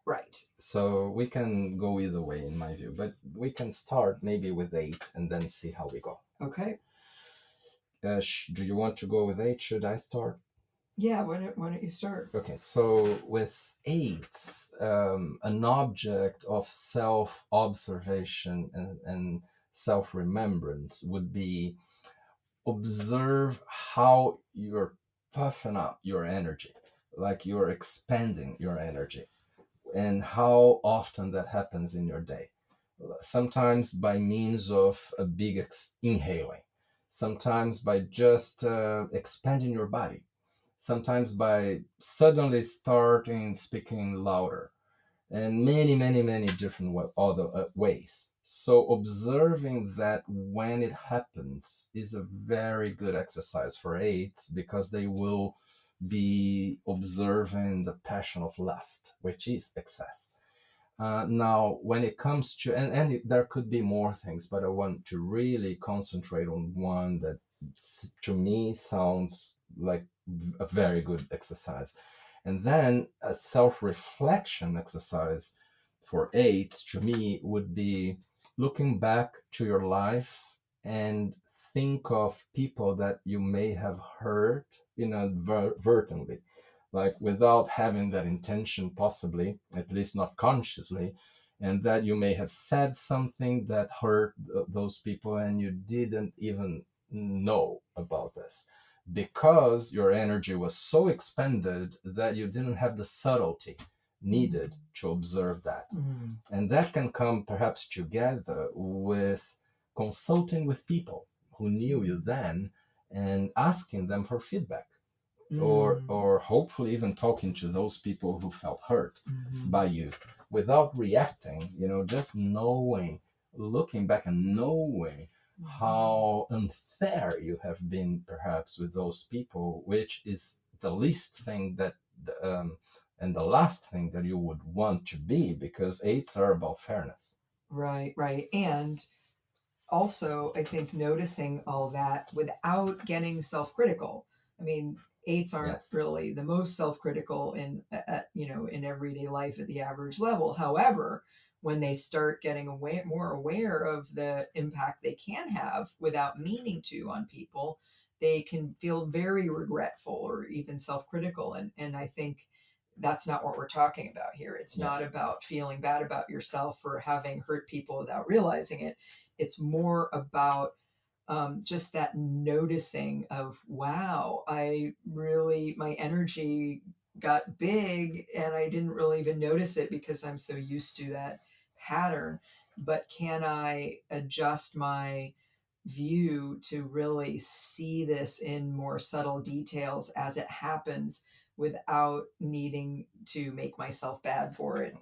Right. So we can go either way, in my view, but we can start maybe with 8 and then see how we go. Okay. Do you want to go with 8? Should I start? Yeah, why don't you start? Okay, so with 8, an object of self-observation and self-remembrance would be observe how you're puffing up your energy, like you're expanding your energy, and how often that happens in your day. Sometimes by means of a big inhaling, sometimes by just expanding your body, sometimes by suddenly starting speaking louder, and many different other ways. So observing that when it happens is a very good exercise for 8, because they will be observing the passion of lust, which is excess. Now, when it comes to, there could be more things, but I want to really concentrate on one that to me sounds like a very good exercise. And then a self-reflection exercise for 8 to me would be looking back to your life and think of people that you may have hurt inadvertently, like without having that intention, possibly, at least not consciously, and that you may have said something that hurt those people and you didn't even know about this, because your energy was so expended that you didn't have the subtlety needed to observe that. And that can come perhaps together with consulting with people who knew you then and asking them for feedback, or hopefully even talking to those people who felt hurt by you without reacting, just knowing, looking back and knowing how unfair you have been perhaps with those people, which is the least thing that and the last thing that you would want to be, because 8s are about fairness. Right. And also, I think noticing all that without getting self-critical. I mean, 8s aren't really the most self-critical in everyday life at the average level. However, when they start getting more aware of the impact they can have without meaning to on people, they can feel very regretful or even self-critical. And I think that's not what we're talking about here. It's not about feeling bad about yourself for having hurt people without realizing it. It's more about just that noticing of, wow, my energy got big and I didn't really even notice it because I'm so used to that pattern. But can I adjust my view to really see this in more subtle details as it happens without needing to make myself bad for it,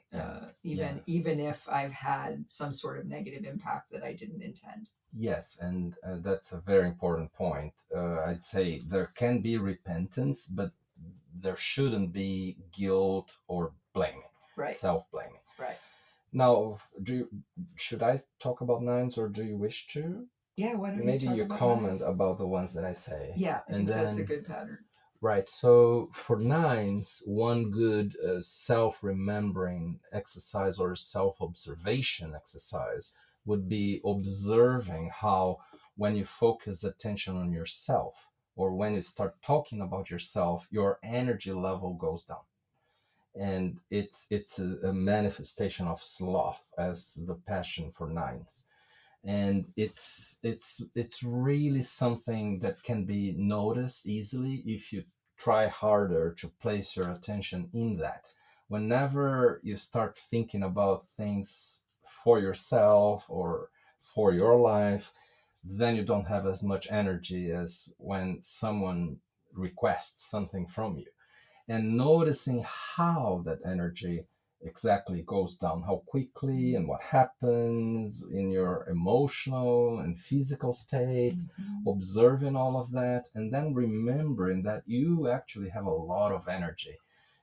even if I've had some sort of negative impact that I didn't intend. Yes, and that's a very important point. I'd say there can be repentance, but there shouldn't be guilt or blaming, Right. self-blaming. Right. Now, should I talk about nines, or do you wish to? Yeah, why don't Maybe you comment nines? about the ones that I say. Yeah, I think that's a good pattern. Right. So for nines, one good self-remembering exercise or self-observation exercise would be observing how, when you focus attention on yourself, or when you start talking about yourself, your energy level goes down. And it's a manifestation of sloth as the passion for nines. And it's really something that can be noticed easily if you try harder to place your attention in that. Whenever you start thinking about things for yourself or for your life, then you don't have as much energy as when someone requests something from you. And noticing how that energy exactly goes down, how quickly, and what happens in your emotional and physical states, observing all of that, and then remembering that you actually have a lot of energy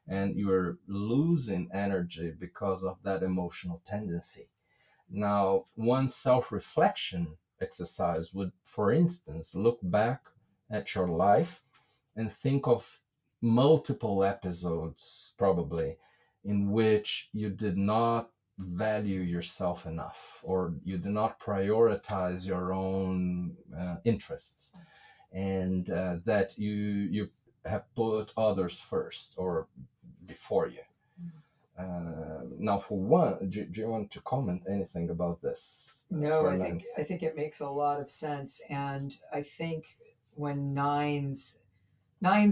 and you're losing energy because of that emotional tendency. Now, one self-reflection exercise would, for instance, look back at your life and think of multiple episodes, probably, in which you did not value yourself enough, or you did not prioritize your own interests, and that you have put others first or before you. Now, for one, do you want to comment anything about this? No, I think it makes a lot of sense, and I think when nines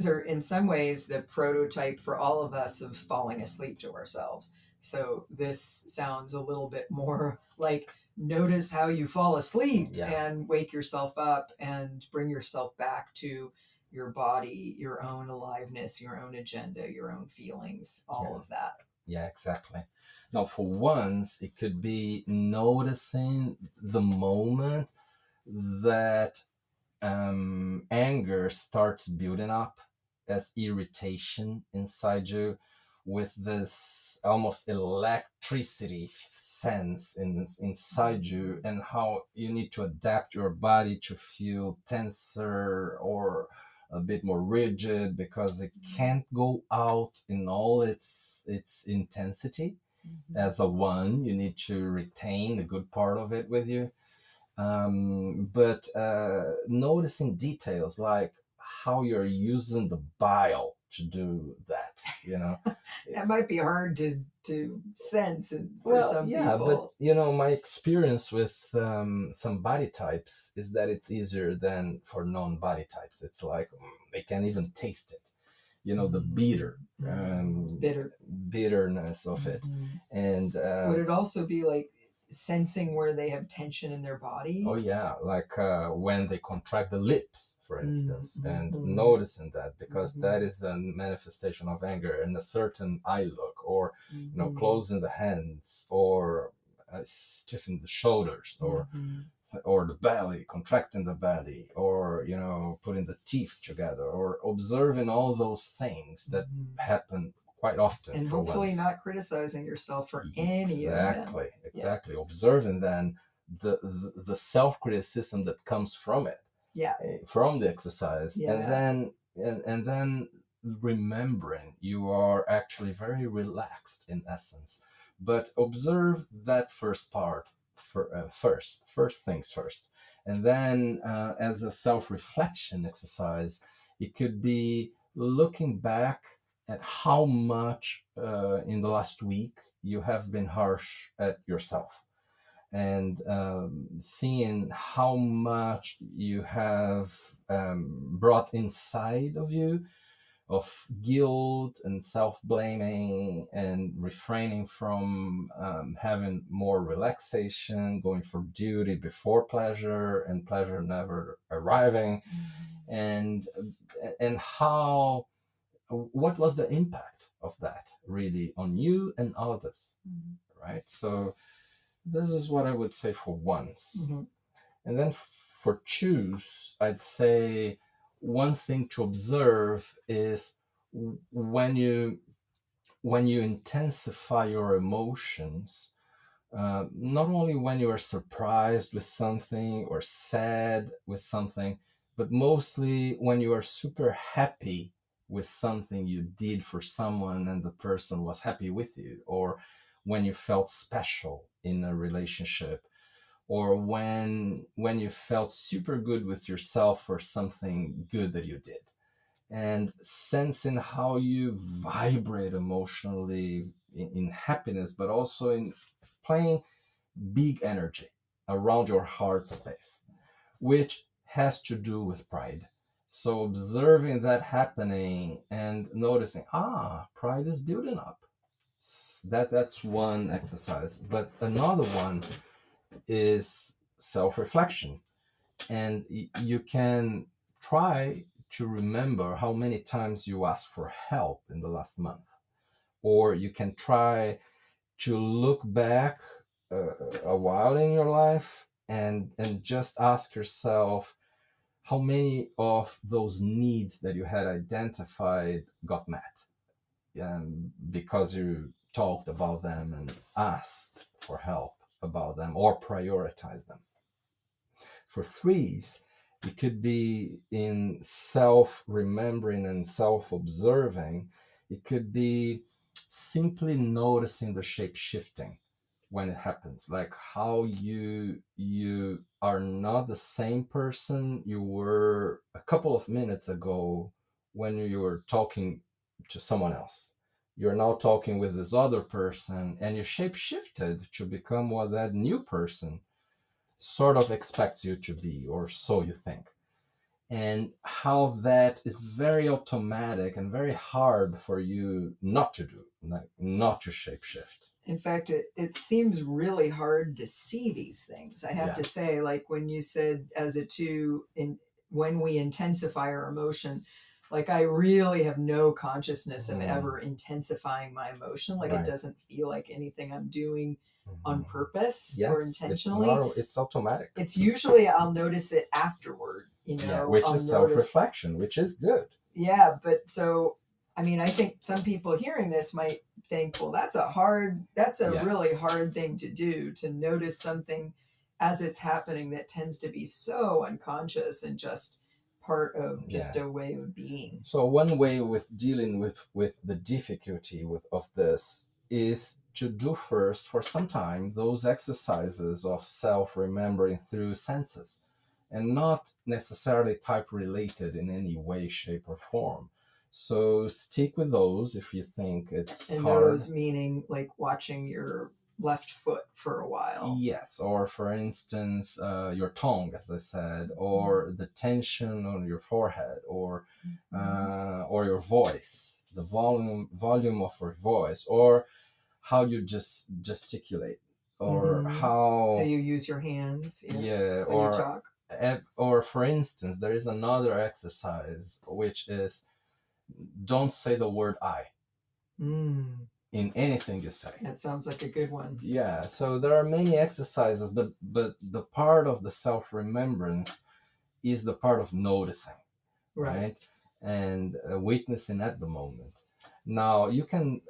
are in some ways the prototype for all of us of falling asleep to ourselves. So this sounds a little bit more like, notice how you fall asleep and wake yourself up and bring yourself back to your body, your own aliveness, your own agenda, your own feelings, all of that. Yeah, exactly. Now, for once, it could be noticing the moment that anger starts building up as irritation inside you, with this almost electricity sense inside you, and how you need to adapt your body to feel tenser or a bit more rigid because it can't go out in all its intensity. As a one, you need to retain the good part of it with you. But noticing details like how you're using the bile to do that, that might be hard to sense for some people. But my experience with some body types is that it's easier than for non-body types. It's like they can even taste it, the bitterness of it. And would it also be like sensing where they have tension in their body? Oh yeah, like when they contract the lips, for instance, and noticing that, because that is a manifestation of anger, and a certain eye look, or closing the hands, or stiffening the shoulders, or the belly, contracting the belly, or putting the teeth together, or observing all those things that happen quite often, and hopefully not criticizing yourself for any of them. Exactly. Observing then the self-criticism that comes from it, from the exercise, and then remembering you are actually very relaxed in essence, But observe that first part first things first. And then as a self-reflection exercise, it could be looking back at how much in the last week you have been harsh at yourself, and seeing how much you have brought inside of you of guilt and self-blaming, and refraining from having more relaxation, going for duty before pleasure, and pleasure never arriving. And how, what was the impact of that really on you and others, right? So this is what I would say for once. And then for choose, I'd say one thing to observe is when you intensify your emotions, not only when you are surprised with something or sad with something, but mostly when you are super happy with something you did for someone and the person was happy with you, or when you felt special in a relationship, or when you felt super good with yourself for something good that you did, and sensing how you vibrate emotionally in happiness, but also in playing big energy around your heart space, which has to do with pride. So observing that happening and noticing, pride is building up. That's one exercise. But another one is self-reflection. And you can try to remember how many times you asked for help in the last month. Or you can try to look back a while in your life and just ask yourself how many of those needs that you had identified got met, because you talked about them and asked for help about them or prioritized them. For threes, it could be in self-remembering and self-observing. It could be simply noticing the shape shifting when it happens, like how you are not the same person you were a couple of minutes ago when you were talking to someone else. You're now talking with this other person, and your shape shifted to become what that new person sort of expects you to be, or so you think. And how that is very automatic and very hard for you not to do, not to shapeshift. In fact, it seems really hard to see these things. I have to say, like when you said as a two, when we intensify our emotion, like I really have no consciousness of ever intensifying my emotion. Like it doesn't feel like anything I'm doing on purpose or intentionally. It's automatic. It's usually I'll notice it afterward, which is self-reflection, which is good. Yeah, but so I mean, I think some people hearing this might think, well, that's a really hard thing to do, to notice something as it's happening that tends to be so unconscious and just part of just a way of being. So one way with dealing with the difficulty of this is to do first for some time those exercises of self-remembering through senses, and not necessarily type related in any way, shape, or form. So stick with those if you think it's and hard. Those meaning like watching your left foot for a while. Yes, or for instance, your tongue, as I said, or the tension on your forehead, or your voice, the volume of your voice, or how you just gesticulate, or how you use your hands. When or you talk. Or for instance, there is another exercise which is, don't say the word I in anything you say. That sounds like a good one. Yeah, so there are many exercises, but the part of the self-remembrance is the part of noticing, right? And witnessing at the moment. Now,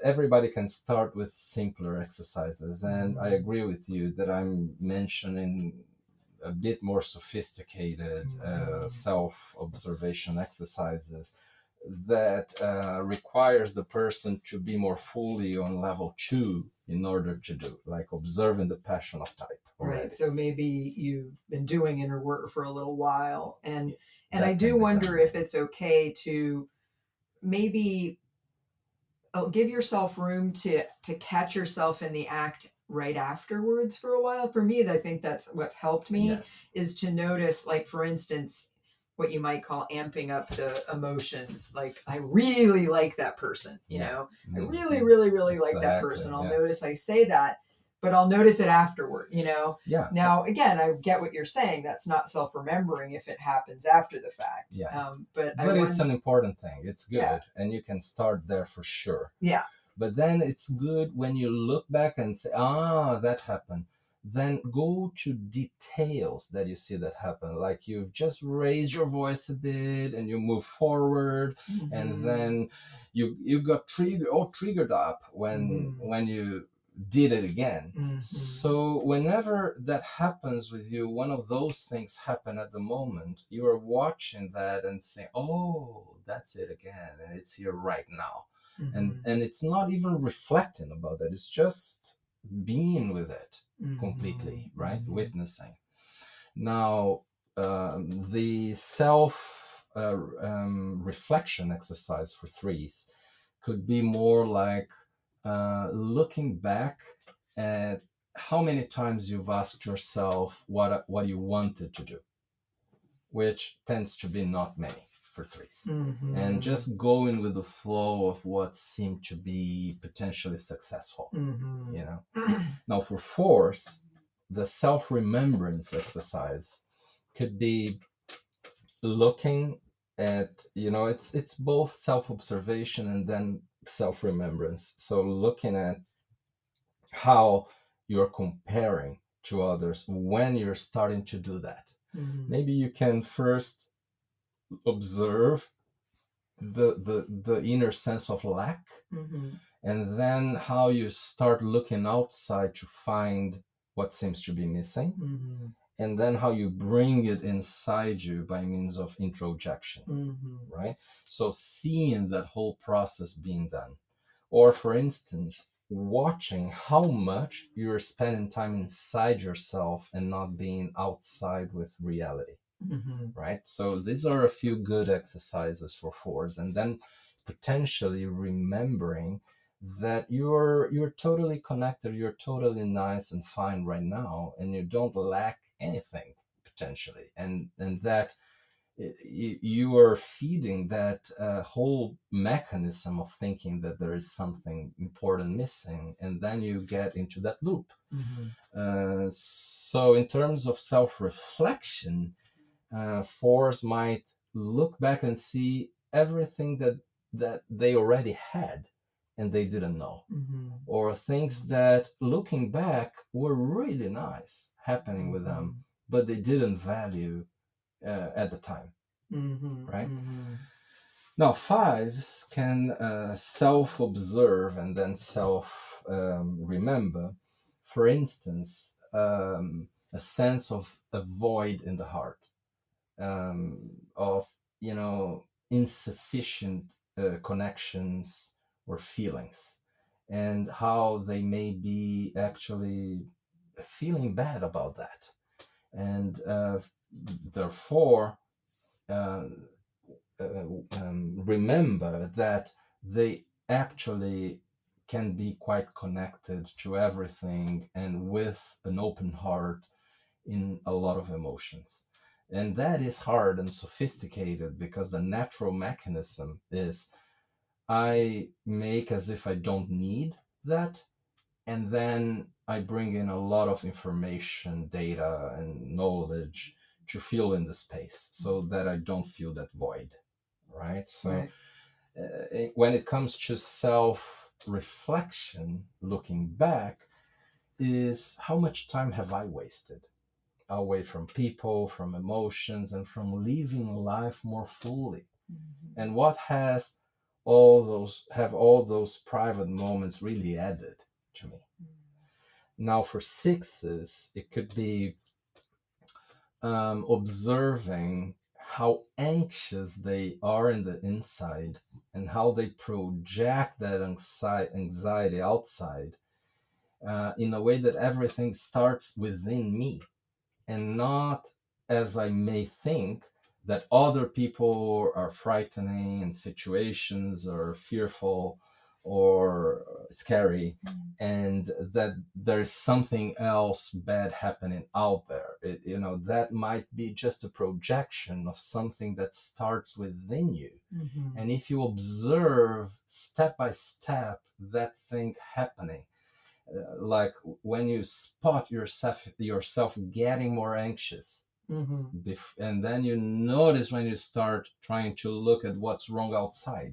everybody can start with simpler exercises, and I agree with you that I'm mentioning a bit more sophisticated self-observation exercises that requires the person to be more fully on level 2 in order to do, like observing the passion of type already. Right. So maybe you've been doing inner work for a little while, and That I do can be wonder done. if it's okay to maybe give yourself room to catch yourself in the act right afterwards for a while. For me, I think that's what's helped me, Yes. is to notice, like, for instance, what you might call amping up the emotions. Like, I really like that person, you Yeah. know, I Mhm. really, really, really like that Exactly, person. I'll yeah. notice I say that, but I'll notice it afterward, you know? Yeah. Now, again, I get what you're saying. That's not self-remembering if it happens after the fact. Yeah. But it's an important thing. It's good. Yeah. And you can start there for sure. Yeah. But then it's good when you look back and say, that happened. Then go to details that you see that happen. Like you've just raised your voice a bit and you move forward, and then you got triggered up when you did it again. So whenever that happens with you, one of those things happen at the moment, you are watching that and saying, oh, that's it again, and it's here right now. And it's not even reflecting about that. It's just being with it completely, right? Witnessing. Now, the self reflection exercise for threes could be more like looking back at how many times you've asked yourself what you wanted to do, which tends to be not many for threes. And just going with the flow of what seemed to be potentially successful, you know. Now for fours, the self-remembrance exercise could be looking at, it's both self-observation and then self-remembrance. So looking at how you're comparing to others when you're starting to do that. Maybe you can first observe the inner sense of lack, and then how you start looking outside to find what seems to be missing, and then how you bring it inside you by means of introjection, right? So seeing that whole process being done, or for instance, watching how much you're spending time inside yourself and not being outside with reality. Right? So these are a few good exercises for fours, and then potentially remembering that you're totally connected, you're totally nice and fine right now, and you don't lack anything potentially, and that you are feeding that whole mechanism of thinking that there is something important missing, and then you get into that loop. So in terms of self-reflection, fours might look back and see everything that they already had and they didn't know, or things that looking back were really nice happening with them, but they didn't value at the time, right? Now fives can self-observe and then self-remember. For instance, a sense of a void in the heart, of insufficient connections or feelings, and how they may be actually feeling bad about that, and therefore remember that they actually can be quite connected to everything and with an open heart in a lot of emotions. And that is hard and sophisticated because the natural mechanism is I make as if I don't need that, and then I bring in a lot of information, data, and knowledge to fill in the space so that I don't feel that void, right? So when it comes to self-reflection, looking back, is how much time have I wasted away from people, from emotions, and from living life more fully? And what has all those private moments really added to me? Now for sixes, it could be observing how anxious they are in the inside and how they project that anxiety outside, in a way that everything starts within me and not as I may think that other people are frightening and situations are fearful or scary, and that there's something else bad happening out there. That might be just a projection of something that starts within you. And if you observe step by step that thing happening, like when you spot yourself getting more anxious, and then you notice when you start trying to look at what's wrong outside,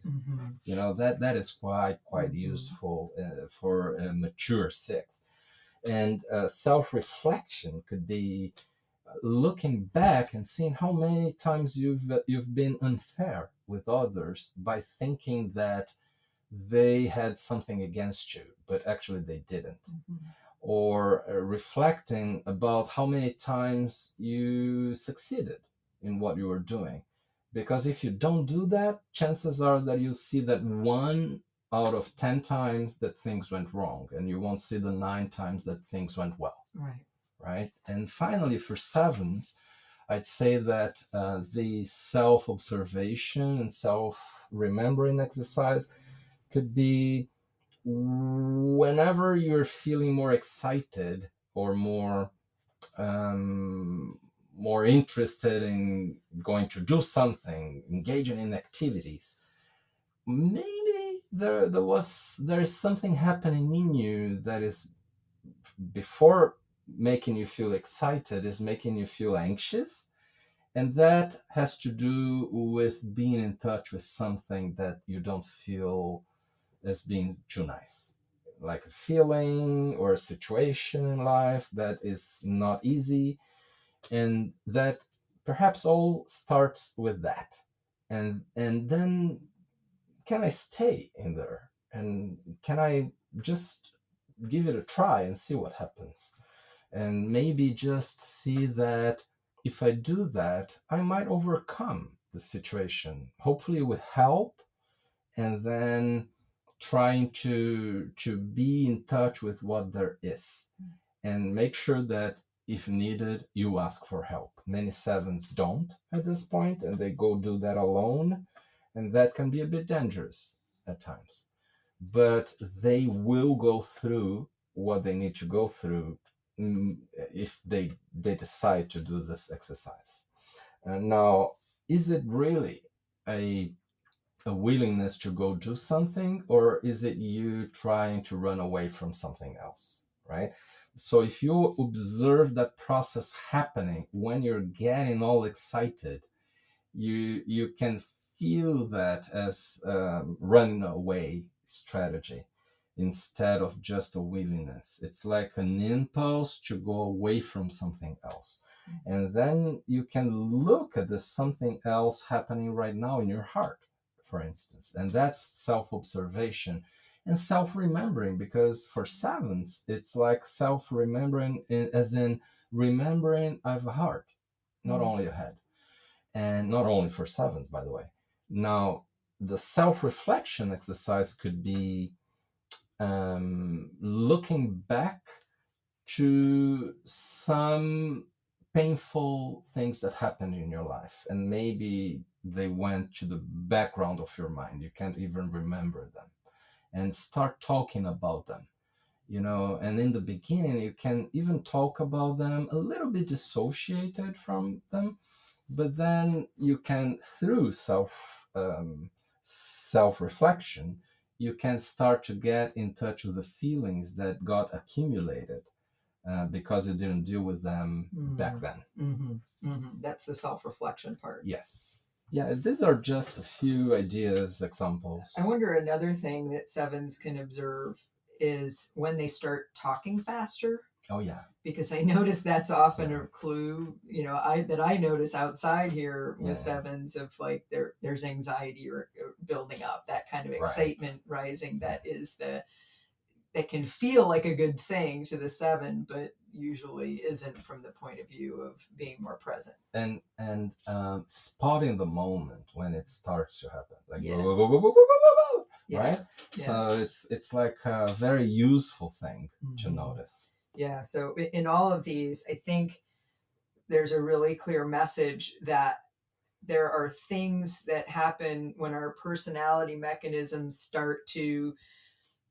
that is quite useful for a mature six. And self-reflection could be looking back and seeing how many times you've been unfair with others by thinking that they had something against you, but actually they didn't. Or reflecting about how many times you succeeded in what you were doing. Because if you don't do that, chances are that you see that 1 out of 10 times that things went wrong, and you won't see the 9 times that things went well. Right? And finally, for sevens, I'd say that the self-observation and self-remembering exercise could be whenever you're feeling more excited or more interested in going to do something, engaging in activities, maybe there's something happening in you that is, before making you feel excited, is making you feel anxious. And that has to do with being in touch with something that you don't feel as being too nice, like a feeling or a situation in life that is not easy, and that perhaps all starts with that. And then, can I stay in there, and can I just give it a try and see what happens, and maybe just see that if I do that, I might overcome the situation, hopefully with help, and then trying to be in touch with what there is, and make sure that if needed, you ask for help. Many sevens don't at this point, and they go do that alone, and that can be a bit dangerous at times. But they will go through what they need to go through if they decide to do this exercise. And now, is it really a willingness to go do something, or is it you trying to run away from something else, right? So if you observe that process happening when you're getting all excited, you can feel that as running away strategy instead of just a willingness. It's like an impulse to go away from something else. And then you can look at the something else happening right now in your heart, for instance. And that's self-observation and self-remembering, because for sevens, it's like self-remembering as in remembering I have a heart, not only a head. And not only for sevens, by the way. Now, the self-reflection exercise could be looking back to some painful things that happened in your life, and maybe they went to the background of your mind. You can't even remember them, and start talking about them. And in the beginning, you can even talk about them a little bit dissociated from them, but then you can, through self-reflection, you can start to get in touch with the feelings that got accumulated because you didn't deal with them back then. That's the self-reflection part. Yes. Yeah, these are just a few ideas, examples. I wonder, another thing that sevens can observe is when they start talking faster. Oh, yeah. Because I notice that's often a clue, that I notice outside here with sevens, of like there's anxiety or building up, that kind of excitement rising. That is that can feel like a good thing to the seven, but usually isn't from the point of view of being more present. And spotting the moment when it starts to happen, like Yeah. whoa, whoa, whoa, whoa, whoa, whoa, whoa, Yeah. right? Yeah. So it's like a very useful thing to notice. Yeah. So in all of these, I think there's a really clear message that there are things that happen when our personality mechanisms start to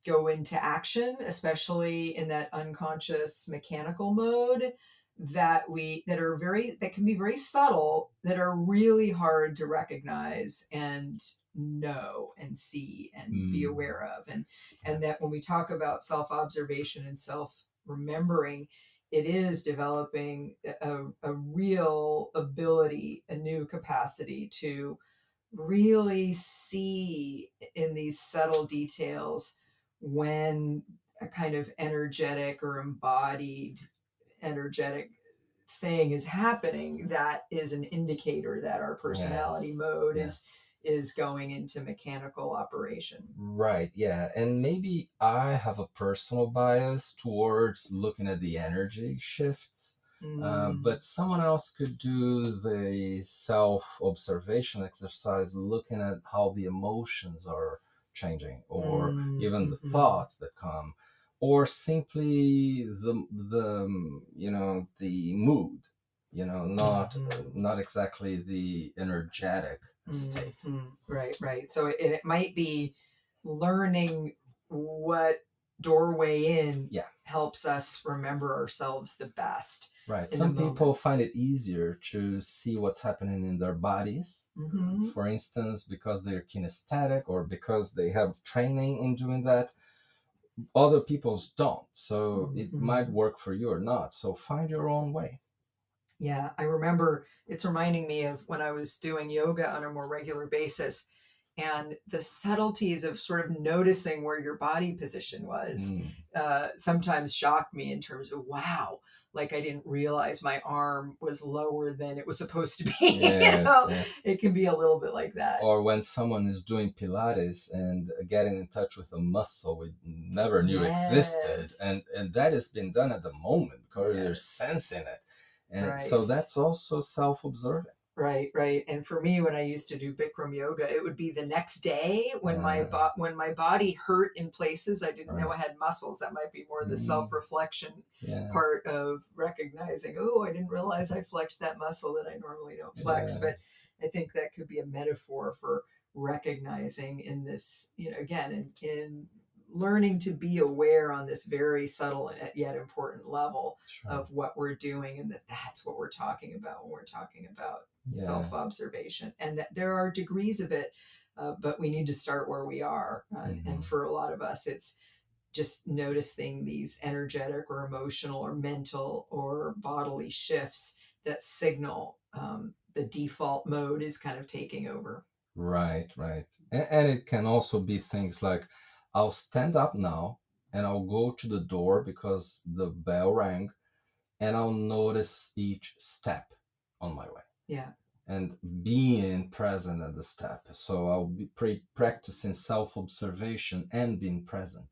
go into action, especially in that unconscious mechanical mode, that can be very subtle, that are really hard to recognize and know and see and be aware of. And that when we talk about self-observation and self-remembering, it is developing a real ability, a new capacity to really see in these subtle details when a kind of energetic or embodied energetic thing is happening that is an indicator that our personality mode is going into mechanical operation. Right, yeah. And maybe I have a personal bias towards looking at the energy shifts, but someone else could do the self-observation exercise looking at how the emotions are changing, or even the thoughts that come, or simply the the mood, not exactly the energetic state. Right. So it might be learning what doorway in helps us remember ourselves the best. Right. Some people find it easier to see what's happening in their bodies, for instance, because they're kinesthetic or because they have training in doing that. Other people's don't. So it might work for you or not. So find your own way. Yeah, I remember it's reminding me of when I was doing yoga on a more regular basis, and the subtleties of sort of noticing where your body position was sometimes shocked me in terms of, wow, like I didn't realize my arm was lower than it was supposed to be. Yes. It can be a little bit like that. Or when someone is doing Pilates and getting in touch with a muscle we never knew existed, and that has been done at the moment because there's sense in it. And so that's also self-observing. Right. And for me, when I used to do Bikram yoga, it would be the next day when my body hurt in places I didn't know I had muscles. That might be more the self-reflection part of recognizing, oh, I didn't realize I flexed that muscle that I normally don't flex. But I think that could be a metaphor for recognizing in this, again, in learning to be aware on this very subtle and yet important level of what we're doing, and that's what we're talking about when we're talking about self-observation, and that there are degrees of it, but we need to start where we are. And for a lot of us, it's just noticing these energetic or emotional or mental or bodily shifts that signal the default mode is kind of taking over. Right. And it can also be things like, I'll stand up now and I'll go to the door because the bell rang, and I'll notice each step on my way. Yeah. And being present at the step. So I'll be practicing self-observation and being present.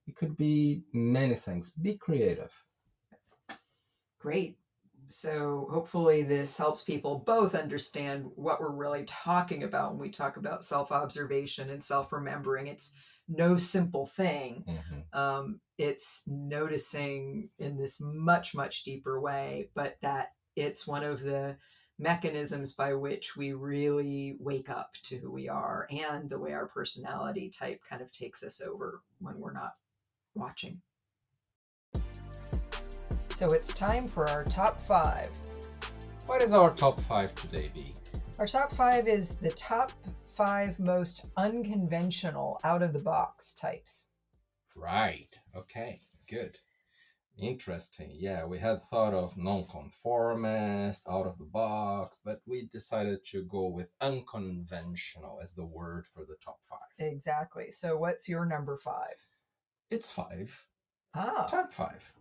It could be many things. Be creative. Great. So hopefully this helps people both understand what we're really talking about when we talk about self-observation and self-remembering. It's no simple thing. It's noticing in this much, much deeper way, but that it's one of the mechanisms by which we really wake up to who we are and the way our personality type kind of takes us over when we're not watching. So it's time for our top 5. What is our top 5 today, B? Our top 5 is the top 5 most unconventional out-of-the-box types. Right. Okay. Good. Interesting. Yeah, we had thought of nonconformist, out of the box, but we decided to go with unconventional as the word for the top 5. Exactly. So what's your number 5? It's 5. Top 5.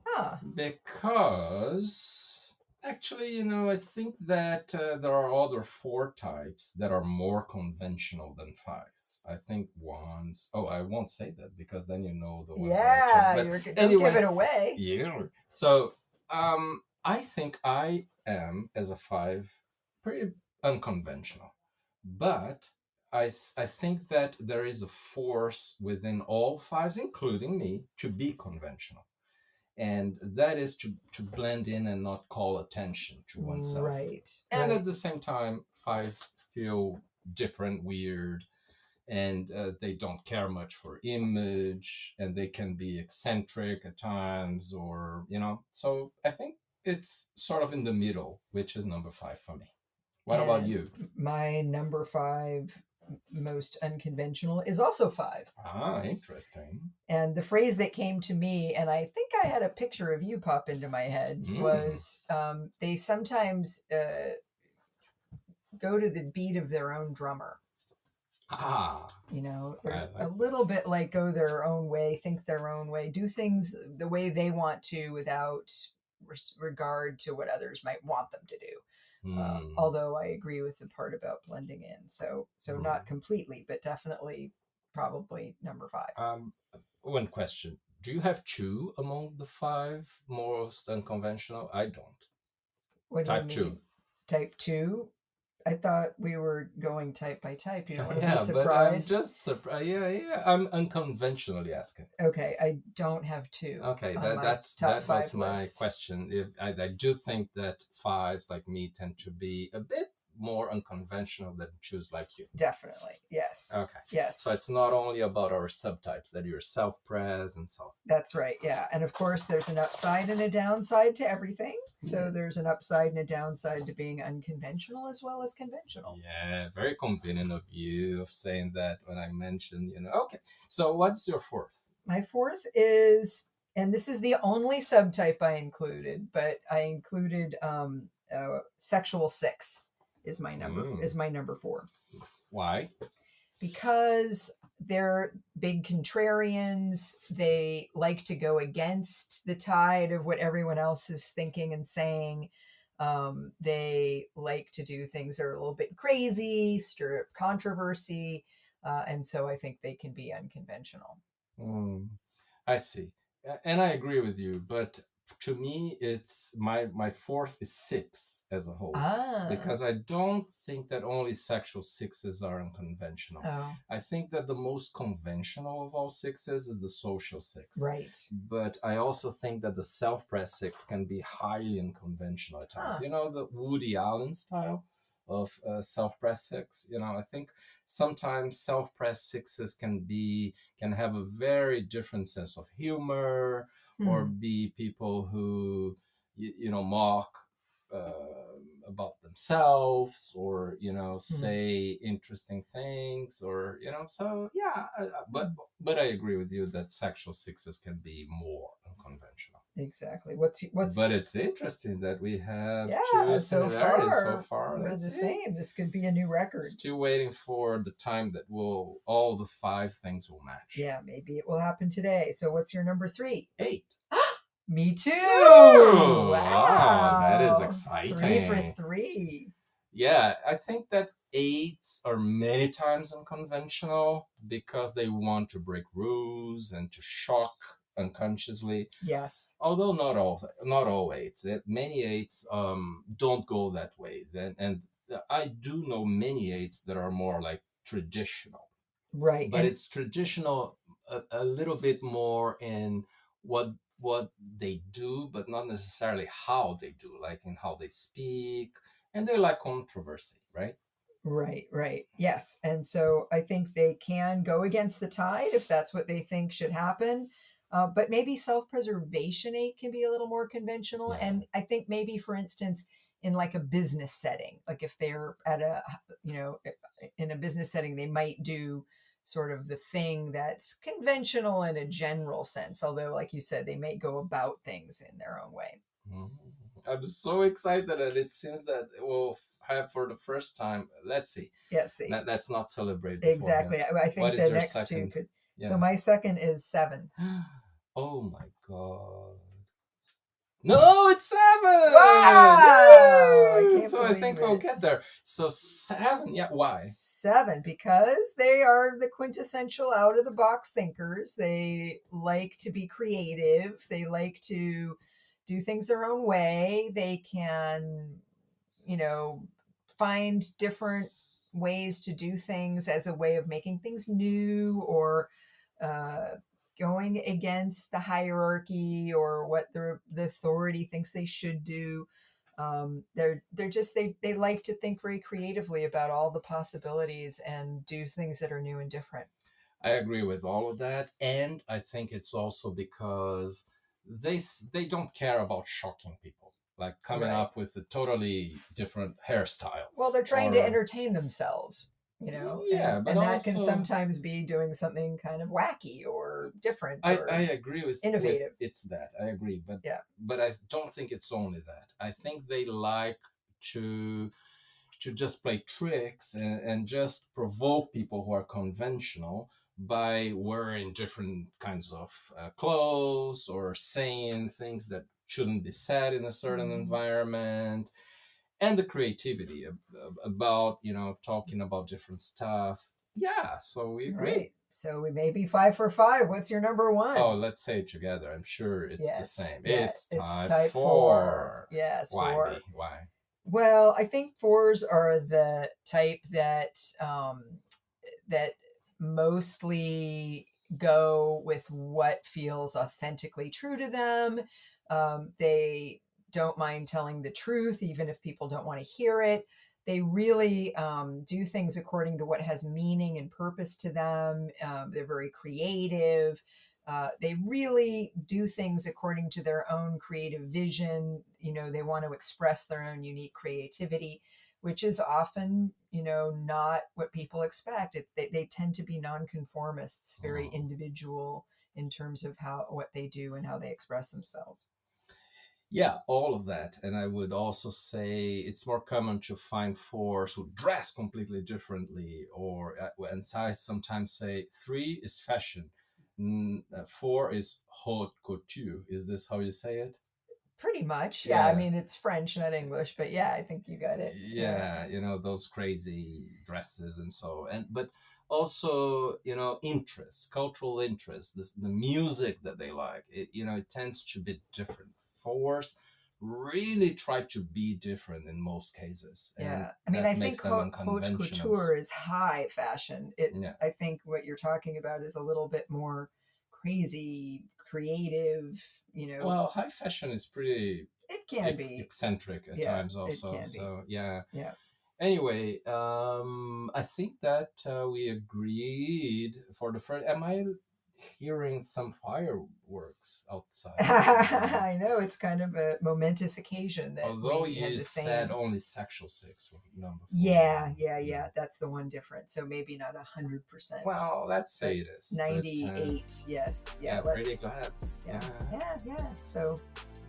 Because actually, I think that there are other 4 types that are more conventional than 5s. I think ones. Oh, I won't say that because then the ones. Yeah, don't give it away. Yeah. So I think I am, as a 5, pretty unconventional. But I think that there is a force within all 5s, including me, to be conventional. And that is to blend in and not call attention to oneself. Right. And right. at the same time, 5s feel different, weird, and they don't care much for image, and they can be eccentric at times, or so I think it's sort of in the middle, which is number 5 for me. What about And you? My number 5 most unconventional is also 5. Interesting. And the phrase that came to me, and I think I had a picture of you pop into my head, was they sometimes go to the beat of their own drummer. There's a little bit like go their own way, think their own way, do things the way they want to without regard to what others might want them to do. Although I agree with the part about blending in. So not completely, but definitely probably number 5. One question. Do you have 2 among the 5 most unconventional? I don't. What Type do you 2. mean? Type 2? I thought we were going type by type. You don't want to Yeah, be surprised. But I'm just surprised. Yeah. I'm unconventionally asking. Okay, I don't have 2. Okay, that was my list. question. If I do think that 5s like me tend to be a bit more unconventional than choose like you. Definitely, yes. Okay. Yes. So it's not only about our subtypes, that you're self-pres and so on. That's right, yeah. And of course, there's an upside and a downside to everything. So there's an upside and a downside to being unconventional as well as conventional. Yeah, very convenient of you of saying that when I mentioned, Okay, so what's your 4th? My 4th is, and this is the only subtype I included, but I included sexual 6 is my number 4. Why? Because they're big contrarians. They like to go against the tide of what everyone else is thinking and saying. They like to do things that are a little bit crazy, stir up controversy. And so I think they can be unconventional. I see. And I agree with you. But to me, it's my 4th is 6 as a whole. Because I don't think that only sexual 6s are unconventional. I think that the most conventional of all 6s is the social 6. Right. But I also think that the self-pres 6 can be highly unconventional at times. The Woody Allen style of self-pres 6. I think sometimes self-pres 6s can have a very different sense of humor, or be people who mock about themselves, or say interesting things, or so yeah. But I agree with you that sexual 6s can be more unconventional. Exactly. But it's interesting that we have 2 so similarities so far. We're the same. This could be a new record. Still waiting for the time that all the 5 things will match. Yeah, maybe it will happen today. So what's your number 3? 8. Me too. Ooh, wow, that is exciting. 3 for 3. Yeah, I think that 8s are many times unconventional because they want to break rules and to shock unconsciously. Yes. Although not all 8s. Many 8s don't go that way. And I do know many 8s that are more like traditional. Right. But it's traditional a little bit more in what they do, but not necessarily how they do, like in how they speak. And they like controversy, right? Right. Yes. And so I think they can go against the tide if that's what they think should happen. But maybe self-preservation 8 can be a little more conventional. Yeah. And I think maybe, for instance, in like a business setting, like if they're at in a business setting, they might do sort of the thing that's conventional in a general sense. Although, like you said, they may go about things in their own way. I'm so excited, and it seems that we'll have for the first time. Let's see. Let's not celebrate exactly. I think the next second? 2 could. Yeah. So my second is 7. Oh my God. No, it's 7. Wow! I think we'll get there. So 7, yeah. Why? 7, because they are the quintessential out of the box thinkers. They like to be creative. They like to do things their own way. They can, find different ways to do things as a way of making things new, or going against the hierarchy or what the authority thinks they should do. They're just they like to think very creatively about all the possibilities and do things that are new and different. I agree with all of that, and I think it's also because they don't care about shocking people, like coming Right. up with a totally different hairstyle. Well, they're trying to entertain themselves, Yeah, but and that also, can sometimes be doing something kind of wacky or different I or agree with innovative. it's that. I agree, but Yeah. but I don't think it's only that. I think they like to just play tricks and just provoke people who are conventional by wearing different kinds of clothes or saying things that shouldn't be said in a certain environment, and the creativity about talking about different stuff. Yeah, so we agree. Right. So we may be 5 for 5. What's your number 1? Oh, let's say it together. I'm sure it's the same. Yeah, It's type 4. Yes, Why? 4. Why? Well, I think 4s are the type that that mostly go with what feels authentically true to them. They don't mind telling the truth, even if people don't want to hear it. They really do things according to what has meaning and purpose to them. They're very creative. They really do things according to their own creative vision. They want to express their own unique creativity, which is often, not what people expect. They tend to be nonconformists, very individual in terms of what they do and how they express themselves. Yeah, all of that. And I would also say it's more common to find 4s who dress completely differently, or, and I sometimes say 3 is fashion. 4 is haute couture. Is this how you say it? Pretty much. Yeah. I mean, it's French, not English, but yeah, I think you got it. Yeah. Those crazy dresses and so, but also, interests, cultural interests, the music that they like, it tends to be different. 4s really try to be different in most cases. Yeah. I mean, I think haute couture is high fashion. I think what you're talking about is a little bit more crazy, creative, Well, high fashion is pretty... It can be eccentric at times also. It can so be. Yeah. Anyway, I think that we agreed for the first. Am I hearing some fireworks outside? I know, it's kind of a momentous occasion that although we had you the same... said only sexual 6 for number 4. Yeah. That's the one difference. So maybe not 100%. Well, let's say it is 98. Yes. Yeah. Pretty glad. Yeah. So.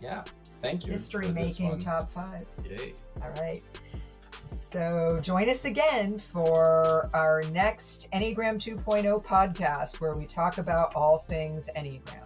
Yeah. Thank you. History making top 5. Yay. All right. So join us again for our next Enneagram 2.0 podcast, where we talk about all things Enneagram.